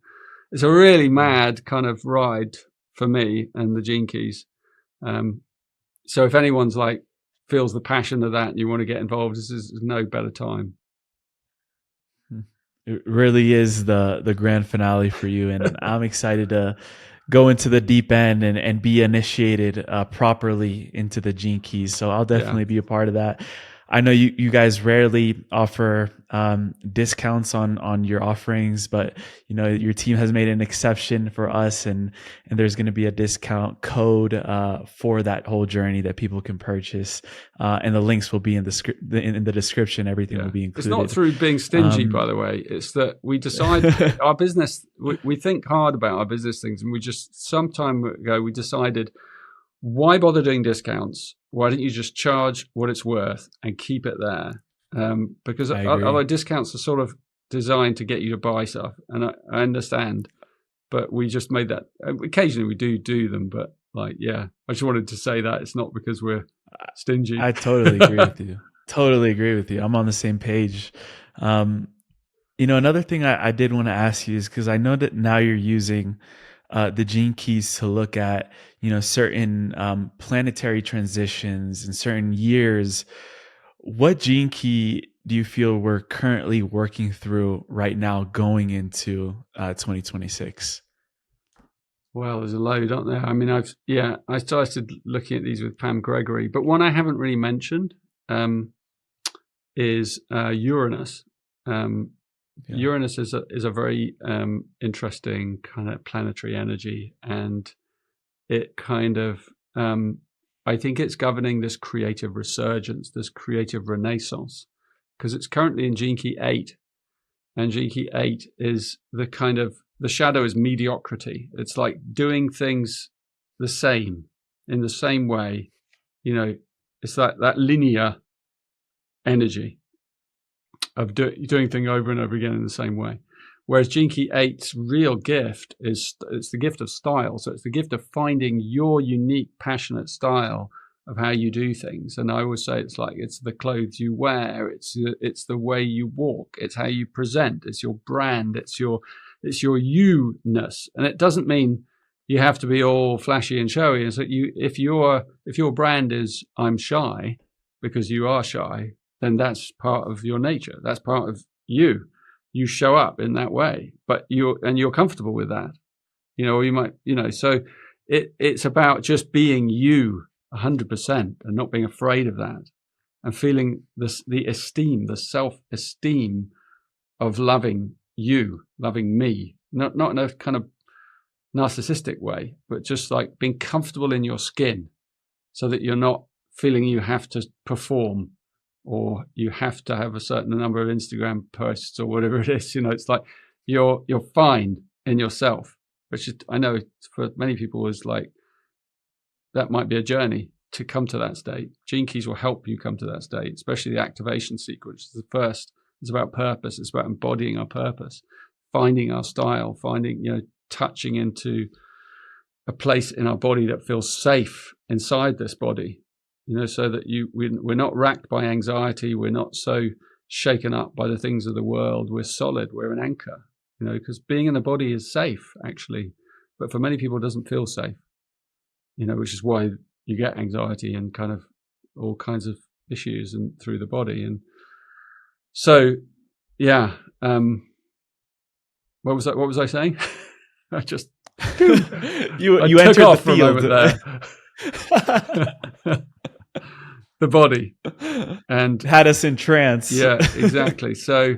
it's a really mad kind of ride for me and the Gene Keys. So if anyone's feels the passion of that and you want to get involved, this is no better time. It really is the grand finale for you, and I'm excited to go into the deep end and be initiated properly into the Gene Keys. So I'll definitely be a part of that. I know you guys rarely offer discounts on your offerings, but your team has made an exception for us, and there's going to be a discount code for that whole journey that people can purchase, and the links will be in the description. Everything will be included. It's not through being stingy, by the way. It's that we decide our business. We think hard about our business things, and we just some time ago we decided, why bother doing discounts? Why don't you just charge what it's worth and keep it there? Because other discounts are sort of designed to get you to buy stuff, and I understand, but we just made that. Occasionally we do them, but I just wanted to say that it's not because we're stingy. I totally agree with you. Totally agree with you. I'm on the same page. Another thing I did want to ask you is, because I know that now you're using the Gene Keys to look at, certain planetary transitions in certain years. What Gene Key do you feel we're currently working through right now going into 2026? Well, there's a load, aren't there? I mean, I started looking at these with Pam Gregory, but one I haven't really mentioned is Uranus. Uranus is a very interesting kind of planetary energy, and it kind of I think it's governing this creative resurgence, this creative renaissance, because it's currently in Gene Key 8, and Gene Key 8 is the shadow is mediocrity. It's like doing things the same in the same way. It's that linear energy of doing things over and over again in the same way. Whereas Gene Key 8's real gift it's the gift of style. So it's the gift of finding your unique, passionate style of how you do things. And I always say it's the clothes you wear, it's the way you walk, it's how you present, it's your brand, it's your you-ness. And it doesn't mean you have to be all flashy and showy. And so if your brand is I'm shy because you are shy, then that's part of your nature. That's part of you. You show up in that way, but you're comfortable with that, or you might, so it's about just being you 100% and not being afraid of that, and feeling the esteem, the self-esteem of loving you, loving me, not in a kind of narcissistic way, but just like being comfortable in your skin so that you're not feeling you have to perform or you have to have a certain number of Instagram posts or whatever it is. It's like you're fine in yourself, which is, I know for many people is like, that might be a journey to come to that state. Gene Keys will help you come to that state, especially the activation sequence. The first is about purpose. It's about embodying our purpose, finding our style, touching into a place in our body that feels safe inside this body, so that we're not racked by anxiety. We're not so shaken up by the things of the world. We're solid. We're an anchor, because being in the body is safe, actually. But for many people, it doesn't feel safe, which is why you get anxiety and kind of all kinds of issues and through the body. And so, yeah. What was I saying? I just you entered the field there. The body, and had us in trance. Yeah, exactly. So,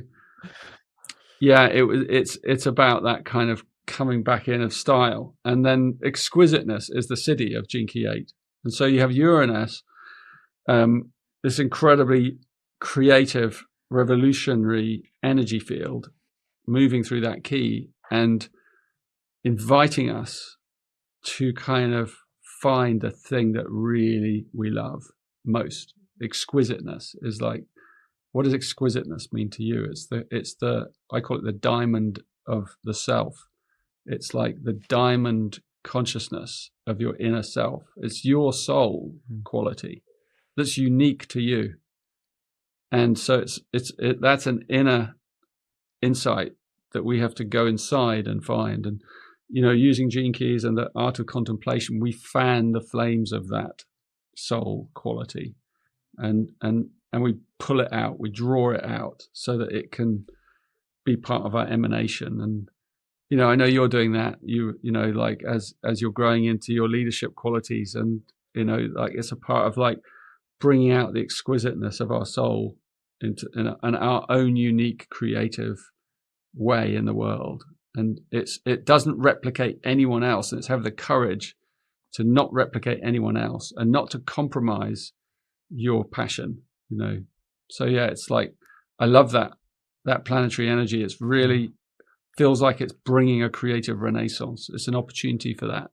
yeah, it's about that kind of coming back in of style, and then exquisiteness is the city of Gene Key 8, and so you have Uranus, this incredibly creative, revolutionary energy field, moving through that key and inviting us to kind of find the thing that really we love most. Exquisiteness is like, what does exquisiteness mean to you? It's the I call it the diamond of the self. It's like the diamond consciousness of your inner self. It's your soul quality that's unique to you. And so that's an inner insight that we have to go inside and find. And using Gene Keys and the art of contemplation, we fan the flames of that soul quality, and we pull it out, we draw it out so that it can be part of our emanation. And I know you're doing that, like as you're growing into your leadership qualities, and like it's a part of like bringing out the exquisiteness of our soul into in our own unique creative way in the world. And it doesn't replicate anyone else, and it's have the courage to not replicate anyone else and not to compromise your passion, So yeah, it's like, I love that planetary energy. It's really feels like it's bringing a creative renaissance. It's an opportunity for that.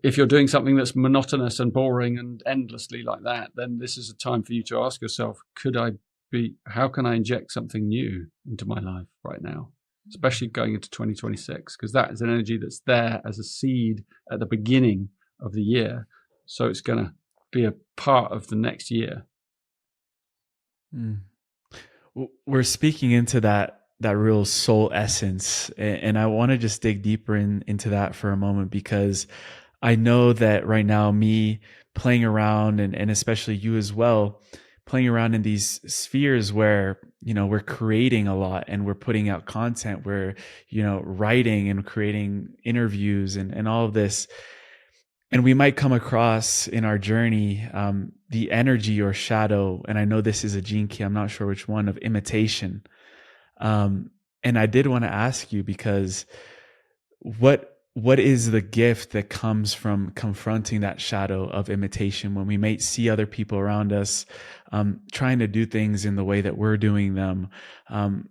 If you're doing something that's monotonous and boring and endlessly like that, then this is a time for you to ask yourself, how can I inject something new into my life right now? Especially going into 2026, because that is an energy that's there as a seed at the beginning of the year. So it's going to be a part of the next year. We're speaking into that real soul essence. And I want to just dig deeper into that for a moment, because I know that right now, me playing around, and especially you as well, playing around in these spheres where, we're creating a lot and we're putting out content, we're, writing and creating interviews and all of this. And we might come across in our journey the energy or shadow, and I know this is a gene key, I'm not sure which one, of imitation. And I did want to ask you, because what is the gift that comes from confronting that shadow of imitation when we may see other people around us trying to do things in the way that we're doing them? And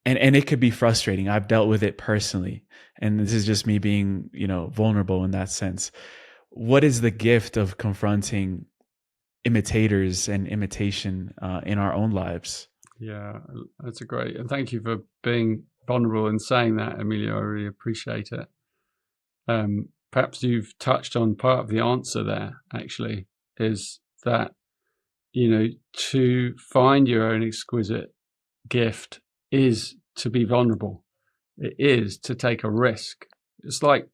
it could be frustrating. I've dealt with it personally, and this is just me being, vulnerable in that sense. What is the gift of confronting imitators and imitation in our own lives? Yeah, that's a great, and thank you for being vulnerable and saying that, Emilio. I really appreciate it. Perhaps you've touched on part of the answer there, actually, is that, to find your own exquisite gift is to be vulnerable. It is to take a risk. It's like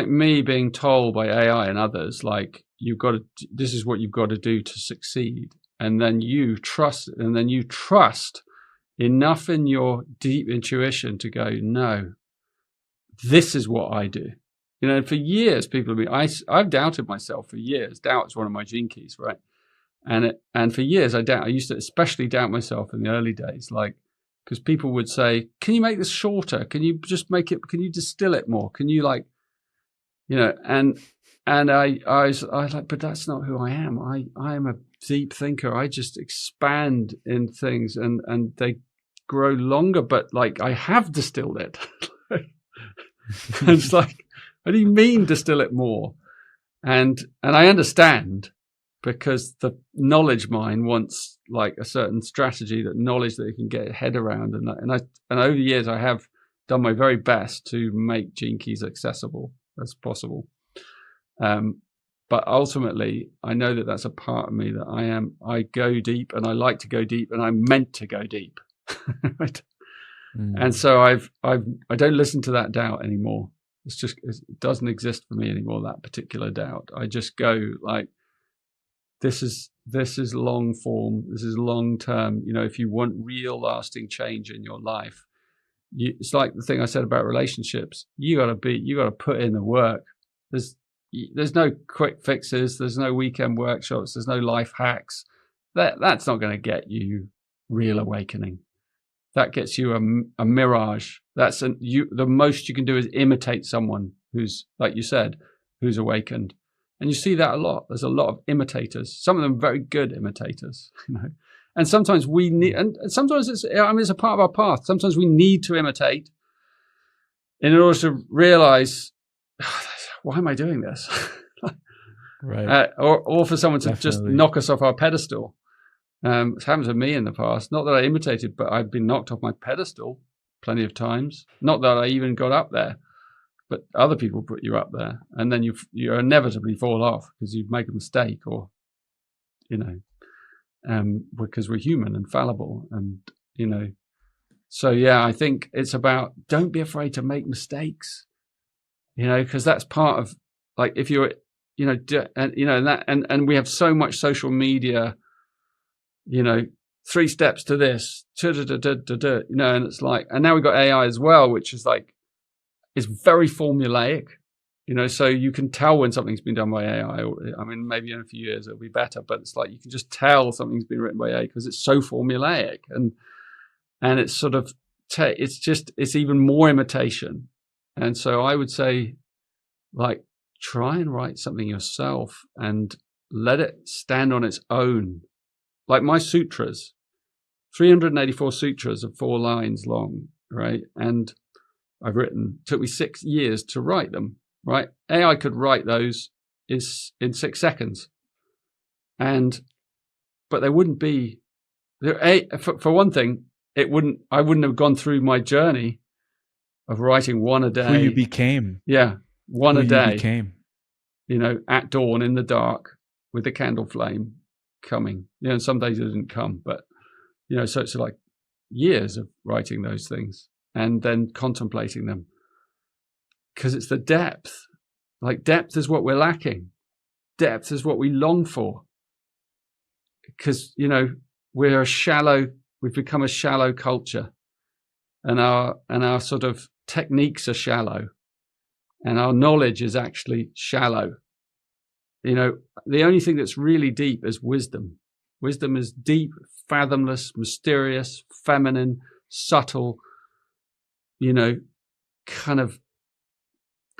me being told by AI and others, like, this is what you've got to do to succeed. And then you trust enough in your deep intuition to go, no, this is what I do. For years, people have been, I've doubted myself for years. Doubt is one of my gene keys, right? And for years, I used to especially doubt myself in the early days, because people would say, can you make this shorter? Can you just can you distill it more? Can you and I was like, but that's not who I am. I am a deep thinker. I just expand in things and they grow longer, but I have distilled it. It's like, what do you mean distill it more? And I understand, because the knowledge mind wants a certain strategy, that knowledge that it can get its head around. And over the years, I have done my very best to make gene keys accessible as possible. But ultimately, I know that that's a part of me that I go deep, and I like to go deep, and I'm meant to go deep. Right? And so I don't listen to that doubt anymore. It doesn't exist for me anymore, that particular doubt. I just go this is long form. This is long term. If you want real lasting change in your life, it's like the thing I said about relationships. You got to put in the work. There's no quick fixes. There's no weekend workshops. There's no life hacks. That's not going to get you real awakening. That gets you a mirage. The most you can do is imitate someone who's, like you said, who's awakened. And you see that a lot. There's a lot of imitators. Some of them very good imitators, And sometimes we need, and sometimes it's a part of our path. Sometimes we need to imitate in order to realize, why am I doing this? Right. Or for someone to just knock us off our pedestal. It's happened to me in the past. Not that I imitated, but I've been knocked off my pedestal plenty of times. Not that I even got up there, but other people put you up there, and then you inevitably fall off because you make a mistake, or because we're human and fallible, and So yeah, I think it's about, don't be afraid to make mistakes, because that's part of, if you're, and we have so much social media. 3 steps to this, and it's and now we've got AI as well, which is it's very formulaic, so you can tell when something's been done by AI. Maybe in a few years it'll be better, but it's you can just tell something's been written by AI because it's so formulaic, and it's sort of, it's even more imitation. And so I would say, try and write something yourself and let it stand on its own. Like my sutras, 384 sutras are 4 lines long, right? And took me 6 years to write them, right? AI could write those in 6 seconds. But they wouldn't be, for one thing, I wouldn't have gone through my journey of writing one a day. Who you became. Yeah, one a day. You became. At dawn in the dark with the candle flame coming. And some days it didn't come, but so it's years of writing those things and then contemplating them, because it's the depth. Depth is what we're lacking. Depth is what we long for, because we've become a shallow culture, and our sort of techniques are shallow, and our knowledge is actually shallow. the only thing that's really deep is wisdom. Wisdom is deep, fathomless, mysterious, feminine, subtle, kind of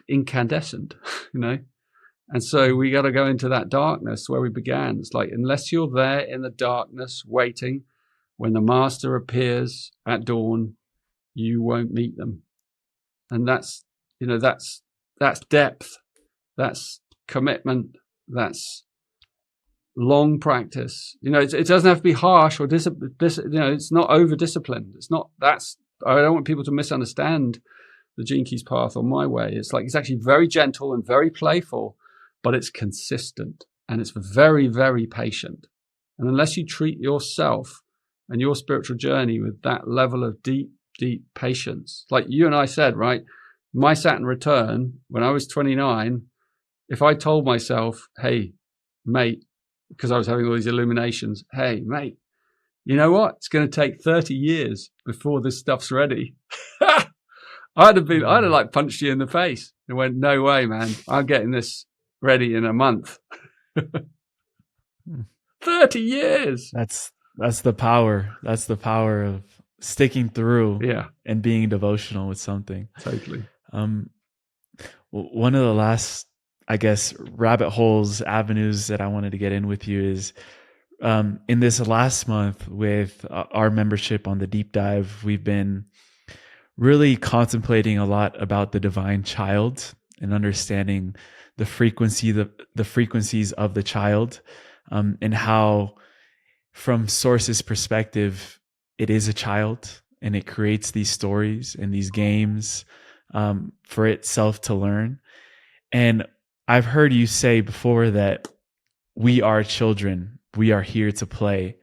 incandescent, And so we got to go into that darkness where we began. It's like, unless you're there in the darkness, waiting, when the master appears at dawn, you won't meet them. And that's depth, that's commitment, that's long practice. It doesn't have to be harsh or it's not over disciplined. It's not. I don't want people to misunderstand the Gene Keys path or my way. It's like, it's actually very gentle and very playful, but it's consistent and it's very, very patient. And unless you treat yourself and your spiritual journey with that level of deep, deep patience, like you and I said, right? My Saturn return when I was 29, if I told myself, hey, mate, because I was having all these illuminations, hey, mate, you know what? It's going to take 30 years before this stuff's ready. I'd have like punched you in the face and went, no way, man. I'm getting this ready in a month. 30 years. That's the power. That's the power of sticking through and being devotional with something. Totally. One of the last, I guess, rabbit holes, avenues that I wanted to get in with you is in this last month with our membership on the deep dive, we've been really contemplating a lot about the divine child and understanding the frequencies of the child, and how from Source's perspective, it is a child and it creates these stories and these games for itself to learn. And I've heard you say before that we are children. We are here to play.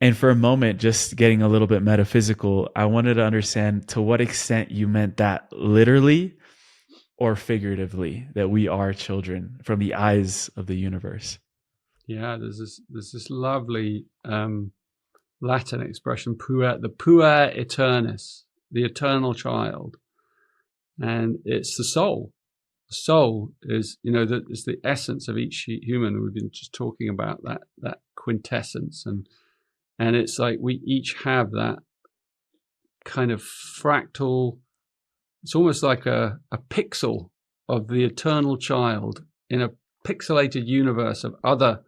And for a moment, just getting a little bit metaphysical, I wanted to understand to what extent you meant that literally or figuratively, that we are children from the eyes of the universe. Yeah, there's this lovely Latin expression, the puer aeternus, the eternal child. And it's the soul. The soul is, it's the essence of each human. We've been just talking about that quintessence. And it's like we each have that kind of fractal, it's almost like a pixel of the eternal child in a pixelated universe of other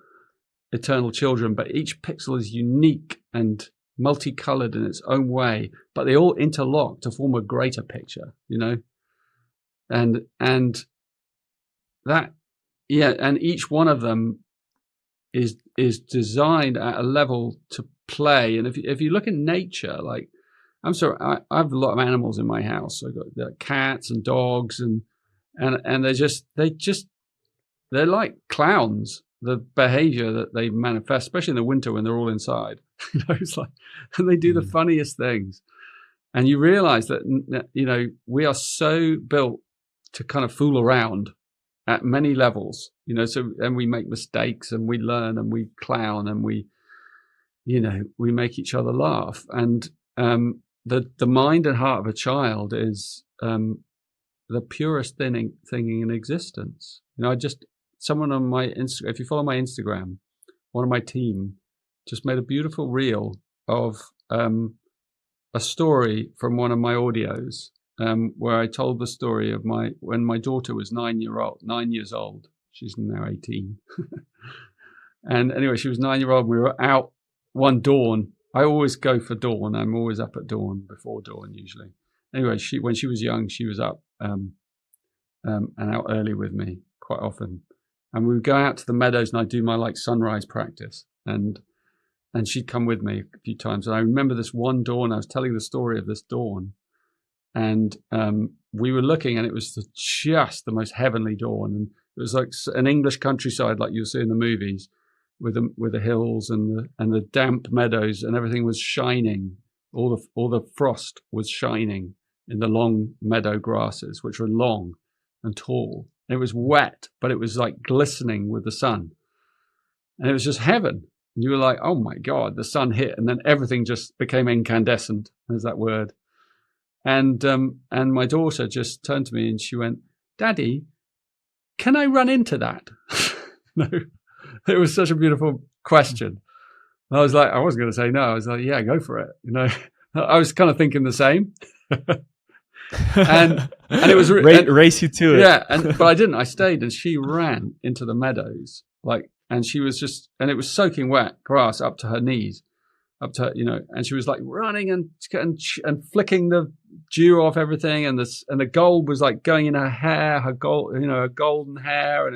eternal children, but each pixel is unique and multicolored in its own way, but they all interlock to form a greater picture, and that, and each one of them is designed at a level to play. And if you look in nature, like, I'm sorry, I have a lot of animals in my house. I've got cats and dogs, and they're like clowns. The behavior that they manifest, especially in the winter when they're all inside, it's like, and they do the funniest things. And you realize that, we are so built to kind of fool around at many levels, and we make mistakes and we learn and we clown and we make each other laugh. And the mind and heart of a child is the purest thing in existence. Someone on my Instagram, if you follow my Instagram, one of my team just made a beautiful reel of a story from one of my audios, where I told the story of when my daughter was 9 years old. She's now 18. And anyway, she was 9 years old. We were out one dawn. I always go for dawn. I'm always up at dawn, before dawn usually. Anyway, when she was young, she was up and out early with me quite often. And we would go out to the meadows and I'd do my sunrise practice. And she'd come with me a few times. And I remember this one dawn, I was telling the story of this dawn. And we were looking, and it was just the most heavenly dawn. And it was like an English countryside like you'll see in the movies, with the hills and the damp meadows, and everything was shining. All the frost was shining in the long meadow grasses, which were long and tall. It was wet, but it was like glistening with the sun. And it was just heaven. And you were like, oh my God, the sun hit. And then everything just became incandescent. There's that word. And my daughter just turned to me and she went, Daddy, can I run into that? No, it was such a beautiful question. And I was like, I wasn't going to say no. I was like, yeah, go for it. I was kind of thinking the same. and it was race you to it. Yeah, but I didn't. I stayed, and she ran into the meadows, and she was and it was soaking wet grass up to her knees, up to and she was like running and flicking the dew off everything, and the gold was like going in her hair, her golden hair, and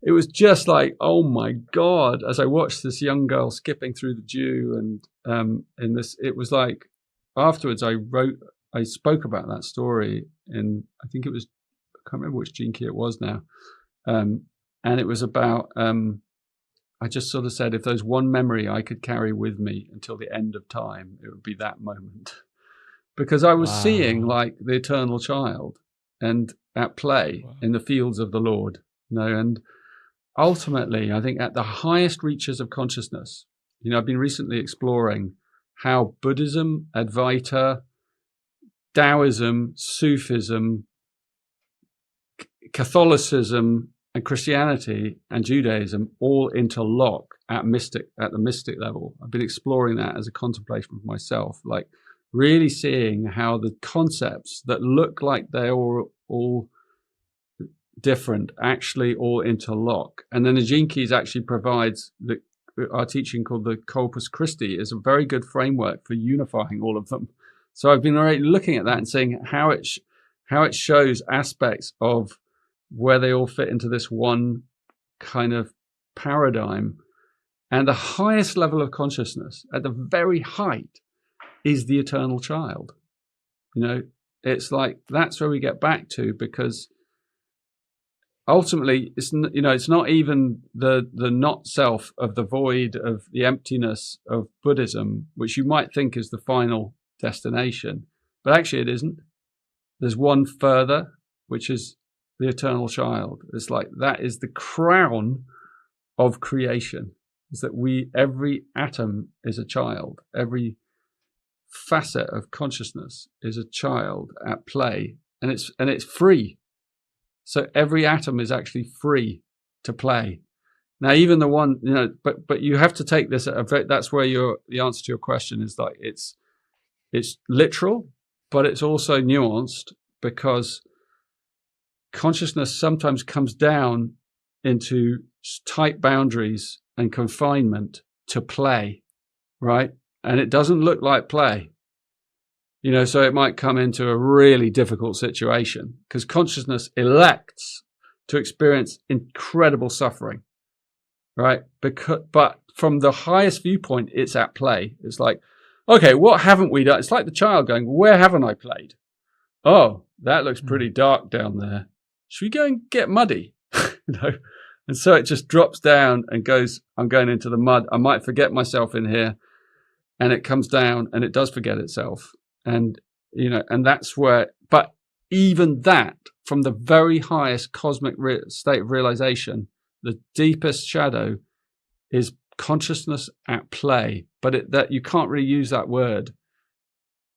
it was just like, oh my God, as I watched this young girl skipping through the dew, and it was like, afterwards I spoke about that story in, I think it was, I can't remember which Gene Key it was now. And it was about, I just sort of said, if there's one memory I could carry with me until the end of time, it would be that moment. Because I was seeing like the eternal child and at play in the fields of the Lord, and ultimately, I think at the highest reaches of consciousness, I've been recently exploring how Buddhism, Advaita, Taoism, Sufism, Catholicism, and Christianity and Judaism all interlock at the mystic level. I've been exploring that as a contemplation of myself, like really seeing how the concepts that look like they're all different actually all interlock. And then the Gene Keys actually provides our teaching called the Corpus Christi is a very good framework for unifying all of them. So I've been already looking at that and seeing how it shows aspects of where they all fit into this one kind of paradigm. And the highest level of consciousness at the very height is the eternal child. It's like, that's where we get back to, because ultimately it's not even the not self of the void of the emptiness of Buddhism, which you might think is the final destination, but actually it isn't. There's one further, which is the eternal child. It's like, that is the crown of creation, is that every atom is a child, every facet of consciousness is a child at play, and it's free. So every atom is actually free to play. Now, even the one, but you have to take this that's where the answer to your question is, like, it's literal, but it's also nuanced, because consciousness sometimes comes down into tight boundaries and confinement to play, right? And it doesn't look like play, so it might come into a really difficult situation because consciousness elects to experience incredible suffering, right? But from the highest viewpoint, it's at play. It's like, okay, what haven't we done? It's like the child going, where haven't I played? Oh, that looks pretty dark down there. Should we go and get muddy? And so it just drops down and goes, I'm going into the mud. I might forget myself in here. And it comes down and it does forget itself. And, and that's where, but even that, from the very highest cosmic state of realization, the deepest shadow is consciousness at play. But that you can't really use that word.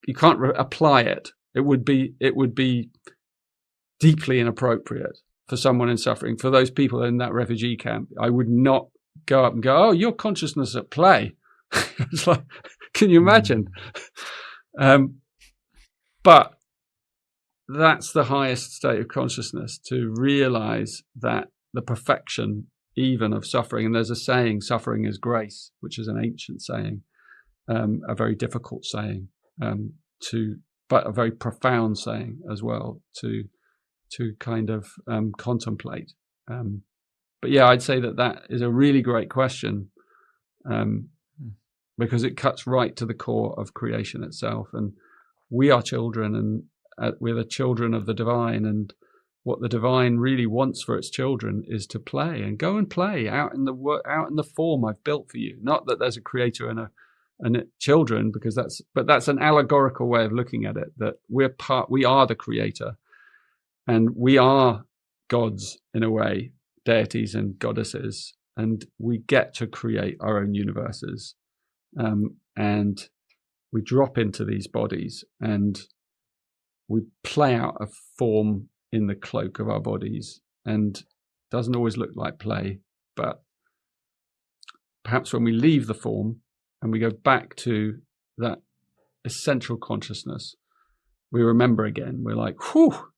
You can't apply it. It would be deeply inappropriate for someone in suffering. For those people in that refugee camp, I would not go up and go, oh, your consciousness at play. It's like, can you imagine? But that's the highest state of consciousness, to realize that the perfection even of suffering. And there's a saying, suffering is grace, which is an ancient saying, a very difficult saying, but a very profound saying as well to kind of contemplate. But yeah, I'd say that is a really great question, because it cuts right to the core of creation itself. And we are children, and we're the children of the divine. And what the divine really wants for its children is to play, and go and play out in the form I've built for you. Not that there's a creator and children, because that's an allegorical way of looking at it, that we are the creator, and we are gods in a way, deities and goddesses, and we get to create our own universes. And we drop into these bodies and we play out a form in the cloak of our bodies. And doesn't always look like play, but perhaps when we leave the form and we go back to that essential consciousness, we remember again. We're like, whew,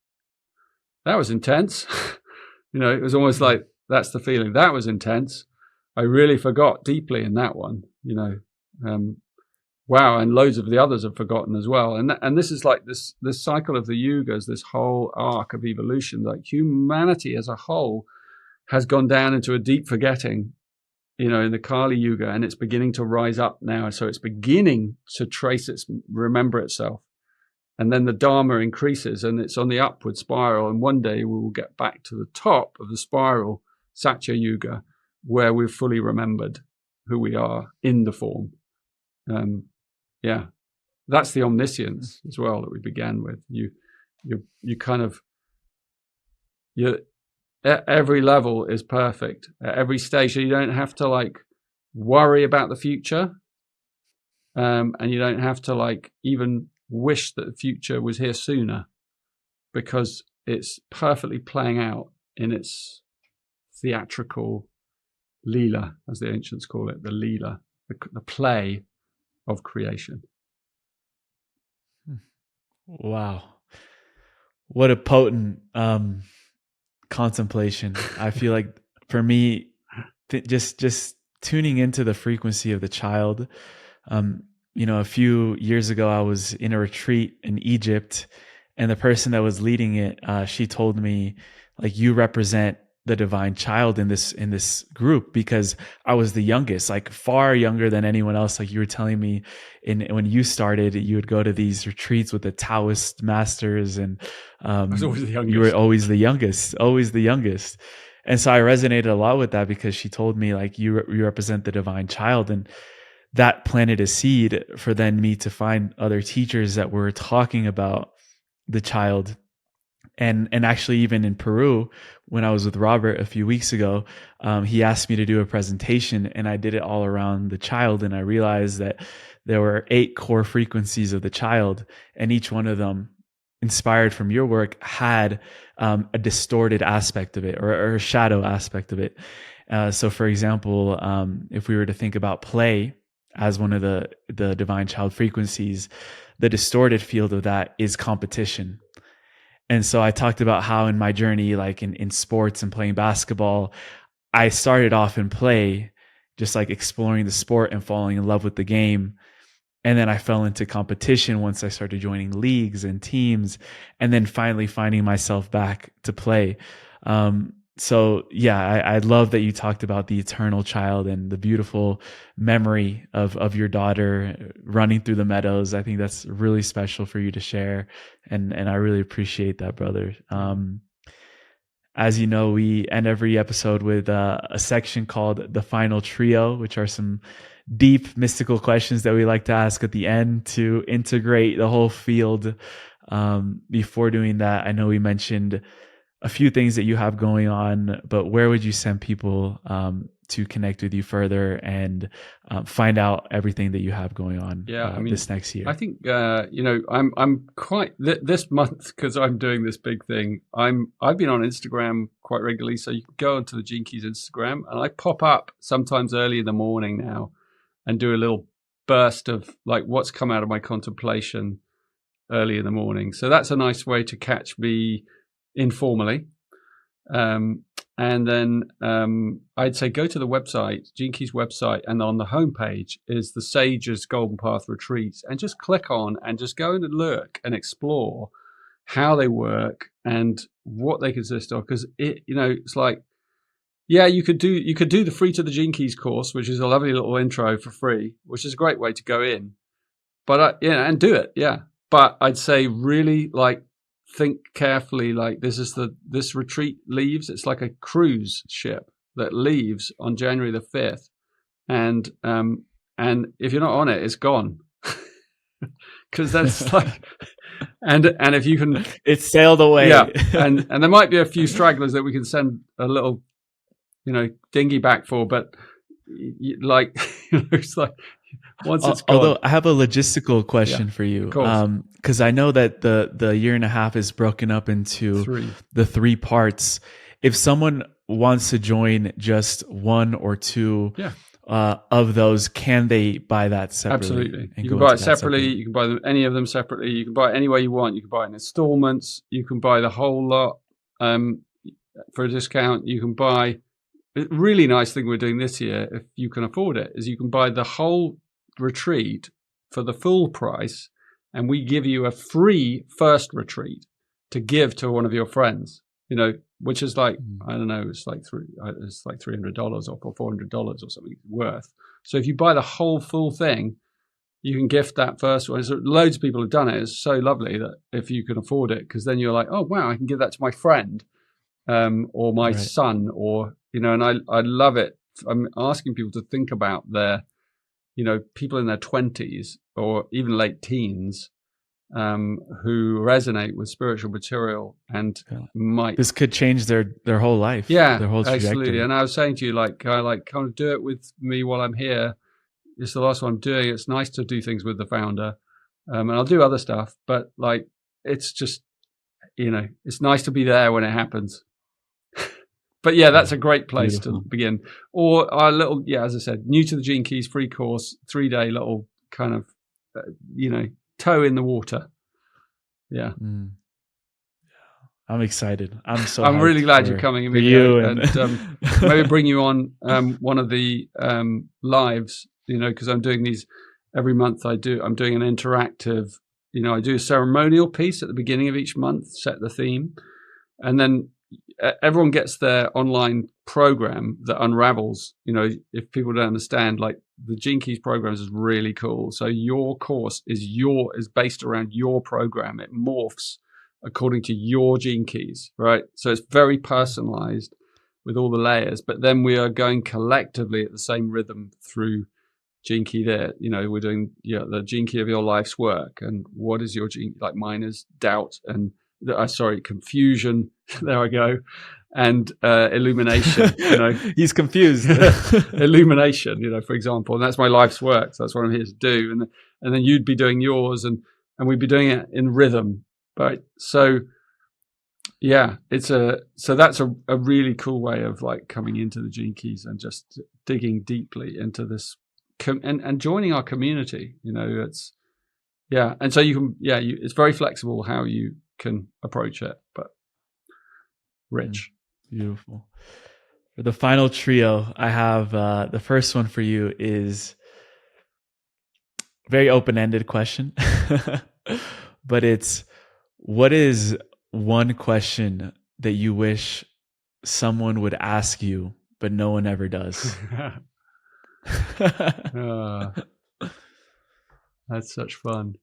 that was intense. It was almost like that's the feeling. That was intense. I really forgot deeply in that one, wow. And loads of the others have forgotten as well. And this is like this cycle of the yugas, this whole arc of evolution, like humanity as a whole has gone down into a deep forgetting, in the Kali Yuga, and it's beginning to rise up now. So it's beginning to remember itself. And then the Dharma increases and it's on the upward spiral. And one day we will get back to the top of the spiral, Satya Yuga, where we've fully remembered who we are in the form. That's the omniscience as well that we began with. You kind of, at every level is perfect at every stage. So you don't have to like worry about the future. And you don't have to like even wish that the future was here sooner, because it's perfectly playing out in its theatrical Leela, as the ancients call it, the Leela, the play of creation. Wow. What a potent contemplation. I feel like for me, just tuning into the frequency of the child. A few years ago, I was in a retreat in Egypt, and the person that was leading it, she told me, like, you represent the divine child in this group, because I was the youngest, like far younger than anyone else. Like you were telling me when you started, you would go to these retreats with the Taoist masters, and I was always the youngest. You were always the youngest. And so I resonated a lot with that, because she told me like you represent the divine child, and that planted a seed for then me to find other teachers that were talking about the child. And actually, even in Peru, when I was with Robert a few weeks ago, he asked me to do a presentation, and I did it all around the child. And I realized that there were 8 core frequencies of the child, and each one of them, inspired from your work, had a distorted aspect of it, or a shadow aspect of it. So, for example, if we were to think about play as one of the divine child frequencies, the distorted field of that is competition. And so I talked about how in my journey, like in sports and playing basketball, I started off in play, just like exploring the sport and falling in love with the game. And then I fell into competition once I started joining leagues and teams, and then finally finding myself back to play. So yeah, I love that you talked about the eternal child and the beautiful memory of your daughter running through the meadows. I think that's really special for you to share. And I really appreciate that, brother. As you know, we end every episode with a section called The Final Trio, which are some deep mystical questions that we like to ask at the end to integrate the whole field. Before doing that, I know we mentioned a few things that you have going on, but where would you send people to connect with you further and find out everything that you have going on this next year? I think I'm quite this month, because I'm doing this big thing. I've been on Instagram quite regularly, so you can go onto the Gene Keys Instagram, and I pop up sometimes early in the morning now and do a little burst of like what's come out of my contemplation early in the morning. So that's a nice way to catch me informally. And then I'd say go to the website, Gene Keys website, and on the homepage is the Sage's Golden Path Retreats, and just click on and just go and look and explore how they work and what they consist of. Because it's like, yeah, you could do the Free to the Gene Keys course, which is a lovely little intro for free, which is a great way to go in. But and do it, yeah. But I'd say really like think carefully. Like this retreat leaves. It's like a cruise ship that leaves on January the 5th, and if you're not on it, it's gone. Because that's like, and if you can, it's sailed away. Yeah, and there might be a few stragglers that we can send a little, dinghy back for, but it's like once it's gone. Although I have a logistical question for you, because I know that the year and a half is broken up into the 3 parts. If someone wants to join just one or two Yeah. Of those, can they buy that separately? Absolutely. You can buy it separately. You can buy any of them separately. You can buy it any way you want. You can buy it in installments. You can buy the whole lot for a discount. You can buy. A really nice thing we're doing this year, if you can afford it, is you can buy the whole retreat for the full price, and we give you a free first retreat to give to one of your friends. Which is like, I don't know, it's like $300 or $400 or something worth. So if you buy the whole full thing, you can gift that first one. So loads of people have done it. It's so lovely that if you can afford it, because then you're like, oh wow, I can give that to my friend or my son, or and I love it. I'm asking people to think about their, people in their 20s or even late teens. Who resonate with spiritual material and this could change their whole life, their whole trajectory. Absolutely. And I was saying to you, kind of do it with me while I'm here. It's the last one I'm doing. It's nice to do things with the founder, and I'll do other stuff, but it's just it's nice to be there when it happens. But yeah, that's a great place to begin. Or our little, as I said, New to the Gene Keys free course, 3-day little kind of toe in the water. Yeah. I'm excited. I'm really glad you're coming, Emilio, and maybe bring you on one of the lives, because I'm doing these every month. I'm doing an interactive, I do a ceremonial piece at the beginning of each month, set the theme, and then everyone gets their online program that unravels. If people don't understand, the Gene Keys programs is really cool. So your course is based around your program. It morphs according to your Gene Keys, right? So it's very personalized with all the layers, but then we are going collectively at the same rhythm through Gene Key there. We're doing the Gene Key of your life's work, and what is your gene? Like mine is doubt and confusion. There I go. And illumination. He's confused. Illumination, for example, and that's my life's work. So that's what I'm here to do. And then you'd be doing yours, and we'd be doing it in rhythm, right? So yeah, that's a really cool way of coming into the Gene Keys and just digging deeply into this and joining our community. It's and so you can it's very flexible how you can approach it, but rich. Beautiful. For the final trio, I have the first one for you is a very open-ended question, but it's, what is one question that you wish someone would ask you, but no one ever does? That's such fun.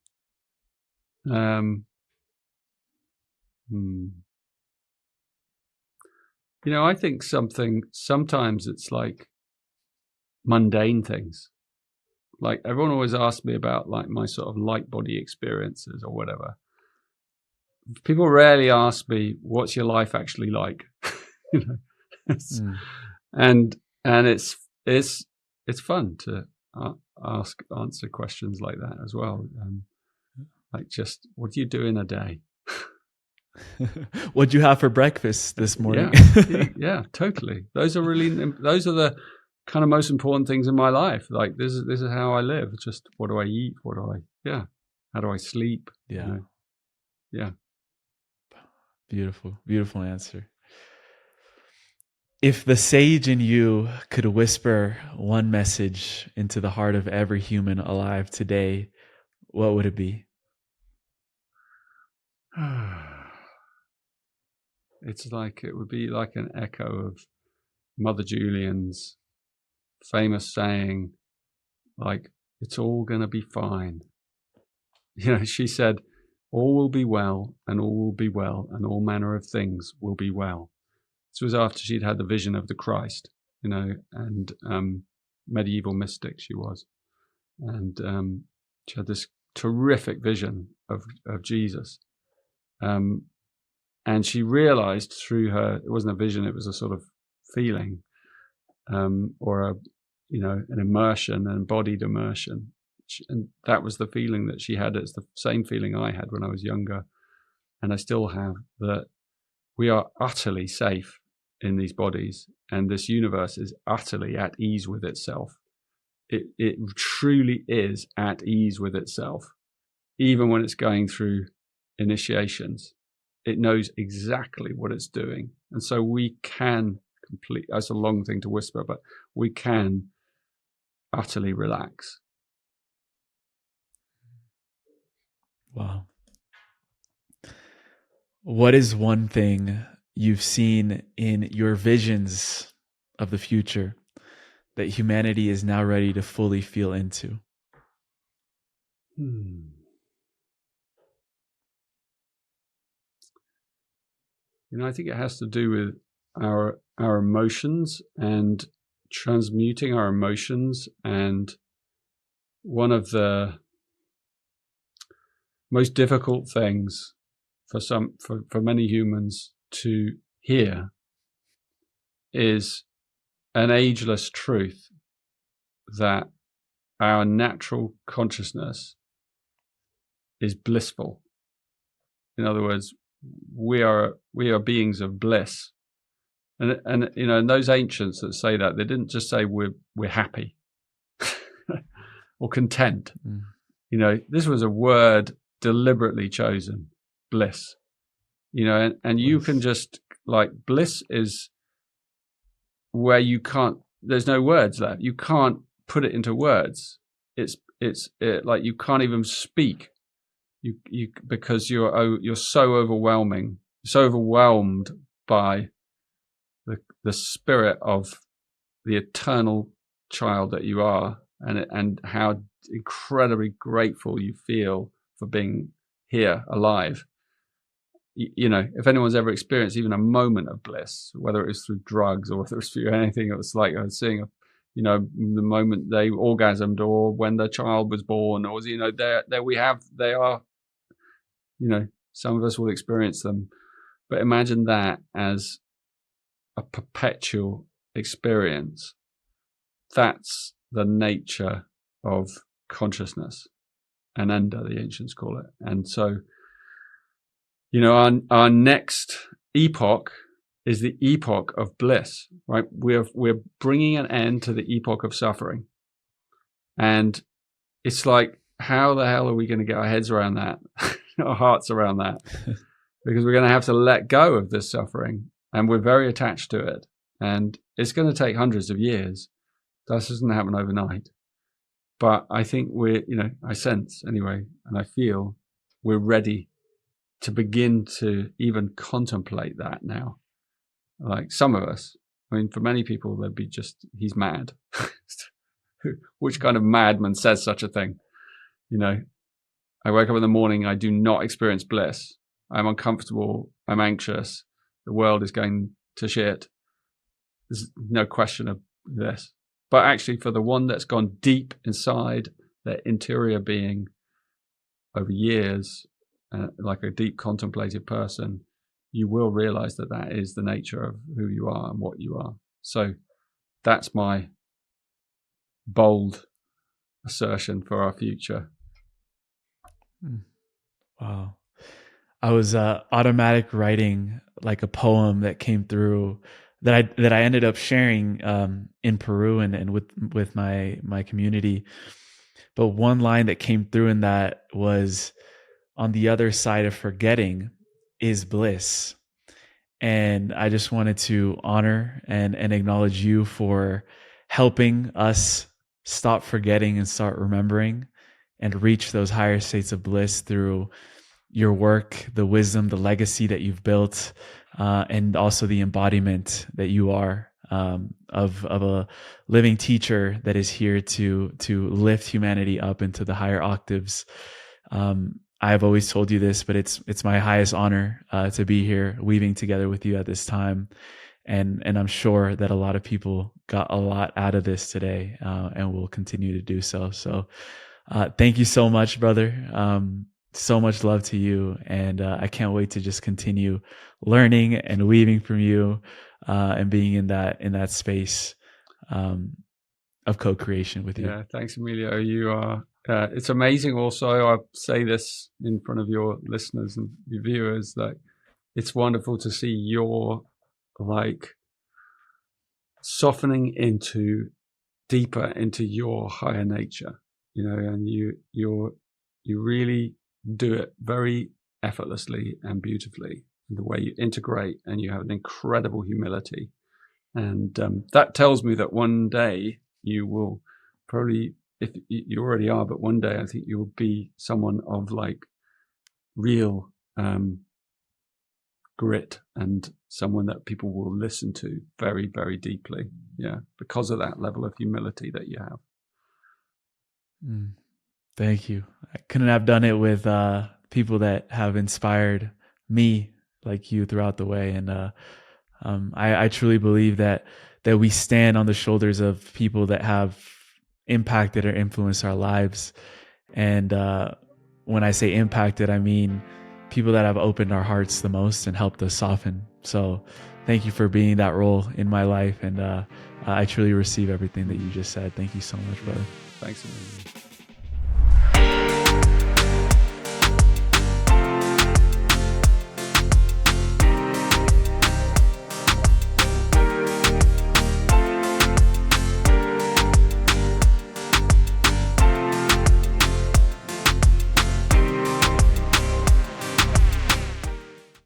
I think sometimes it's mundane things. Everyone always asks me about my sort of light body experiences or whatever. People rarely ask me, what's your life actually like? And it's fun to answer questions like that as well. Just, what do you do in a day? What'd you have for breakfast this morning? Yeah, totally. Those are the kind of most important things in my life. This is how I live. It's just, what do I eat? How do I sleep? Yeah. Yeah. Beautiful answer. If the sage in you could whisper one message into the heart of every human alive today, what would it be? It would be like an echo of Mother Julian's famous saying, it's all going to be fine. She said, all will be well, and all will be well, and all manner of things will be well. This was after she'd had the vision of the Christ, and medieval mystic she was. And she had this terrific vision of Jesus. And she realized through her, it wasn't a vision, it was a sort of feeling, or an immersion, an embodied immersion. And that was the feeling that she had. It's the same feeling I had when I was younger, and I still have, that we are utterly safe in these bodies, and this universe is utterly at ease with itself. It truly is at ease with itself, even when it's going through initiations. It knows exactly what it's doing, and so we can complete. That's a long thing to whisper, but we can utterly relax. Wow. What is one thing you've seen in your visions of the future that humanity is now ready to fully feel into? I think it has to do with our emotions and transmuting our emotions. And one of the most difficult things for many humans to hear is an ageless truth that our natural consciousness is blissful. In other words, we are beings of bliss, and those ancients that say that, they didn't just say we're happy or content. This was a word deliberately chosen, bliss. And you can just, like, bliss is where you can't. There's no words left. You can't put it into words. It's like you can't even speak. You because you're so overwhelming, so overwhelmed by the spirit of the eternal child that you are, and how incredibly grateful you feel for being here alive. If anyone's ever experienced even a moment of bliss, whether it was through drugs or whether it was through anything, it was like seeing the moment they orgasmed, or when their child was born, or they are. Some of us will experience them, but imagine that as a perpetual experience. That's the nature of consciousness, ananda, the ancients call it. And so, our next epoch is the epoch of bliss, right? We're bringing an end to the epoch of suffering, and it's like, how the hell are we going to get our heads around that? Our hearts around that? Because we're going to have to let go of this suffering, and we're very attached to it, and it's going to take hundreds of years. That doesn't happen overnight. But I think I sense anyway, and I feel we're ready to begin to even contemplate that now. Like some of us, for many people, they'd be just, he's mad. Which kind of madman says such a thing? I wake up in the morning, I do not experience bliss. I'm uncomfortable, I'm anxious, the world is going to shit. There's no question of this. But actually, for the one that's gone deep inside their interior being over years, like a deep contemplative person, you will realize that is the nature of who you are and what you are. So that's my bold assertion for our future. Wow. I was automatic writing like a poem that came through that I ended up sharing in Peru and with my community. But one line that came through in that was, on the other side of forgetting is bliss. And I just wanted to honor and acknowledge you for helping us stop forgetting and start remembering and reach those higher states of bliss through your work, the wisdom, the legacy that you've built, and also the embodiment that you are of a living teacher that is here to lift humanity up into the higher octaves. I've always told you this, but it's my highest honor to be here weaving together with you at this time. And I'm sure that a lot of people got a lot out of this today and will continue to do so. So thank you so much, brother. So much love to you. And I can't wait to just continue learning and weaving from you and being in that space of co-creation with you. Yeah, thanks, Emilio. You are. It's amazing also, I say this in front of your listeners and your viewers, that it's wonderful to see your softening into deeper into your higher nature, and you really do it very effortlessly and beautifully. The way you integrate, and you have an incredible humility, and that tells me that one day you will probably, if you already are, but one day I think you'll be someone of like real grit, and someone that people will listen to very, very deeply, because of that level of humility that you have. Thank you. I couldn't have done it with people that have inspired me like you throughout the way, and I truly believe that we stand on the shoulders of people that have impacted or influenced our lives. And when I say impacted, I mean people that have opened our hearts the most and helped us soften. So thank you for being that role in my life. And I truly receive everything that you just said. Thank you so much, brother. Thanks, Emilio.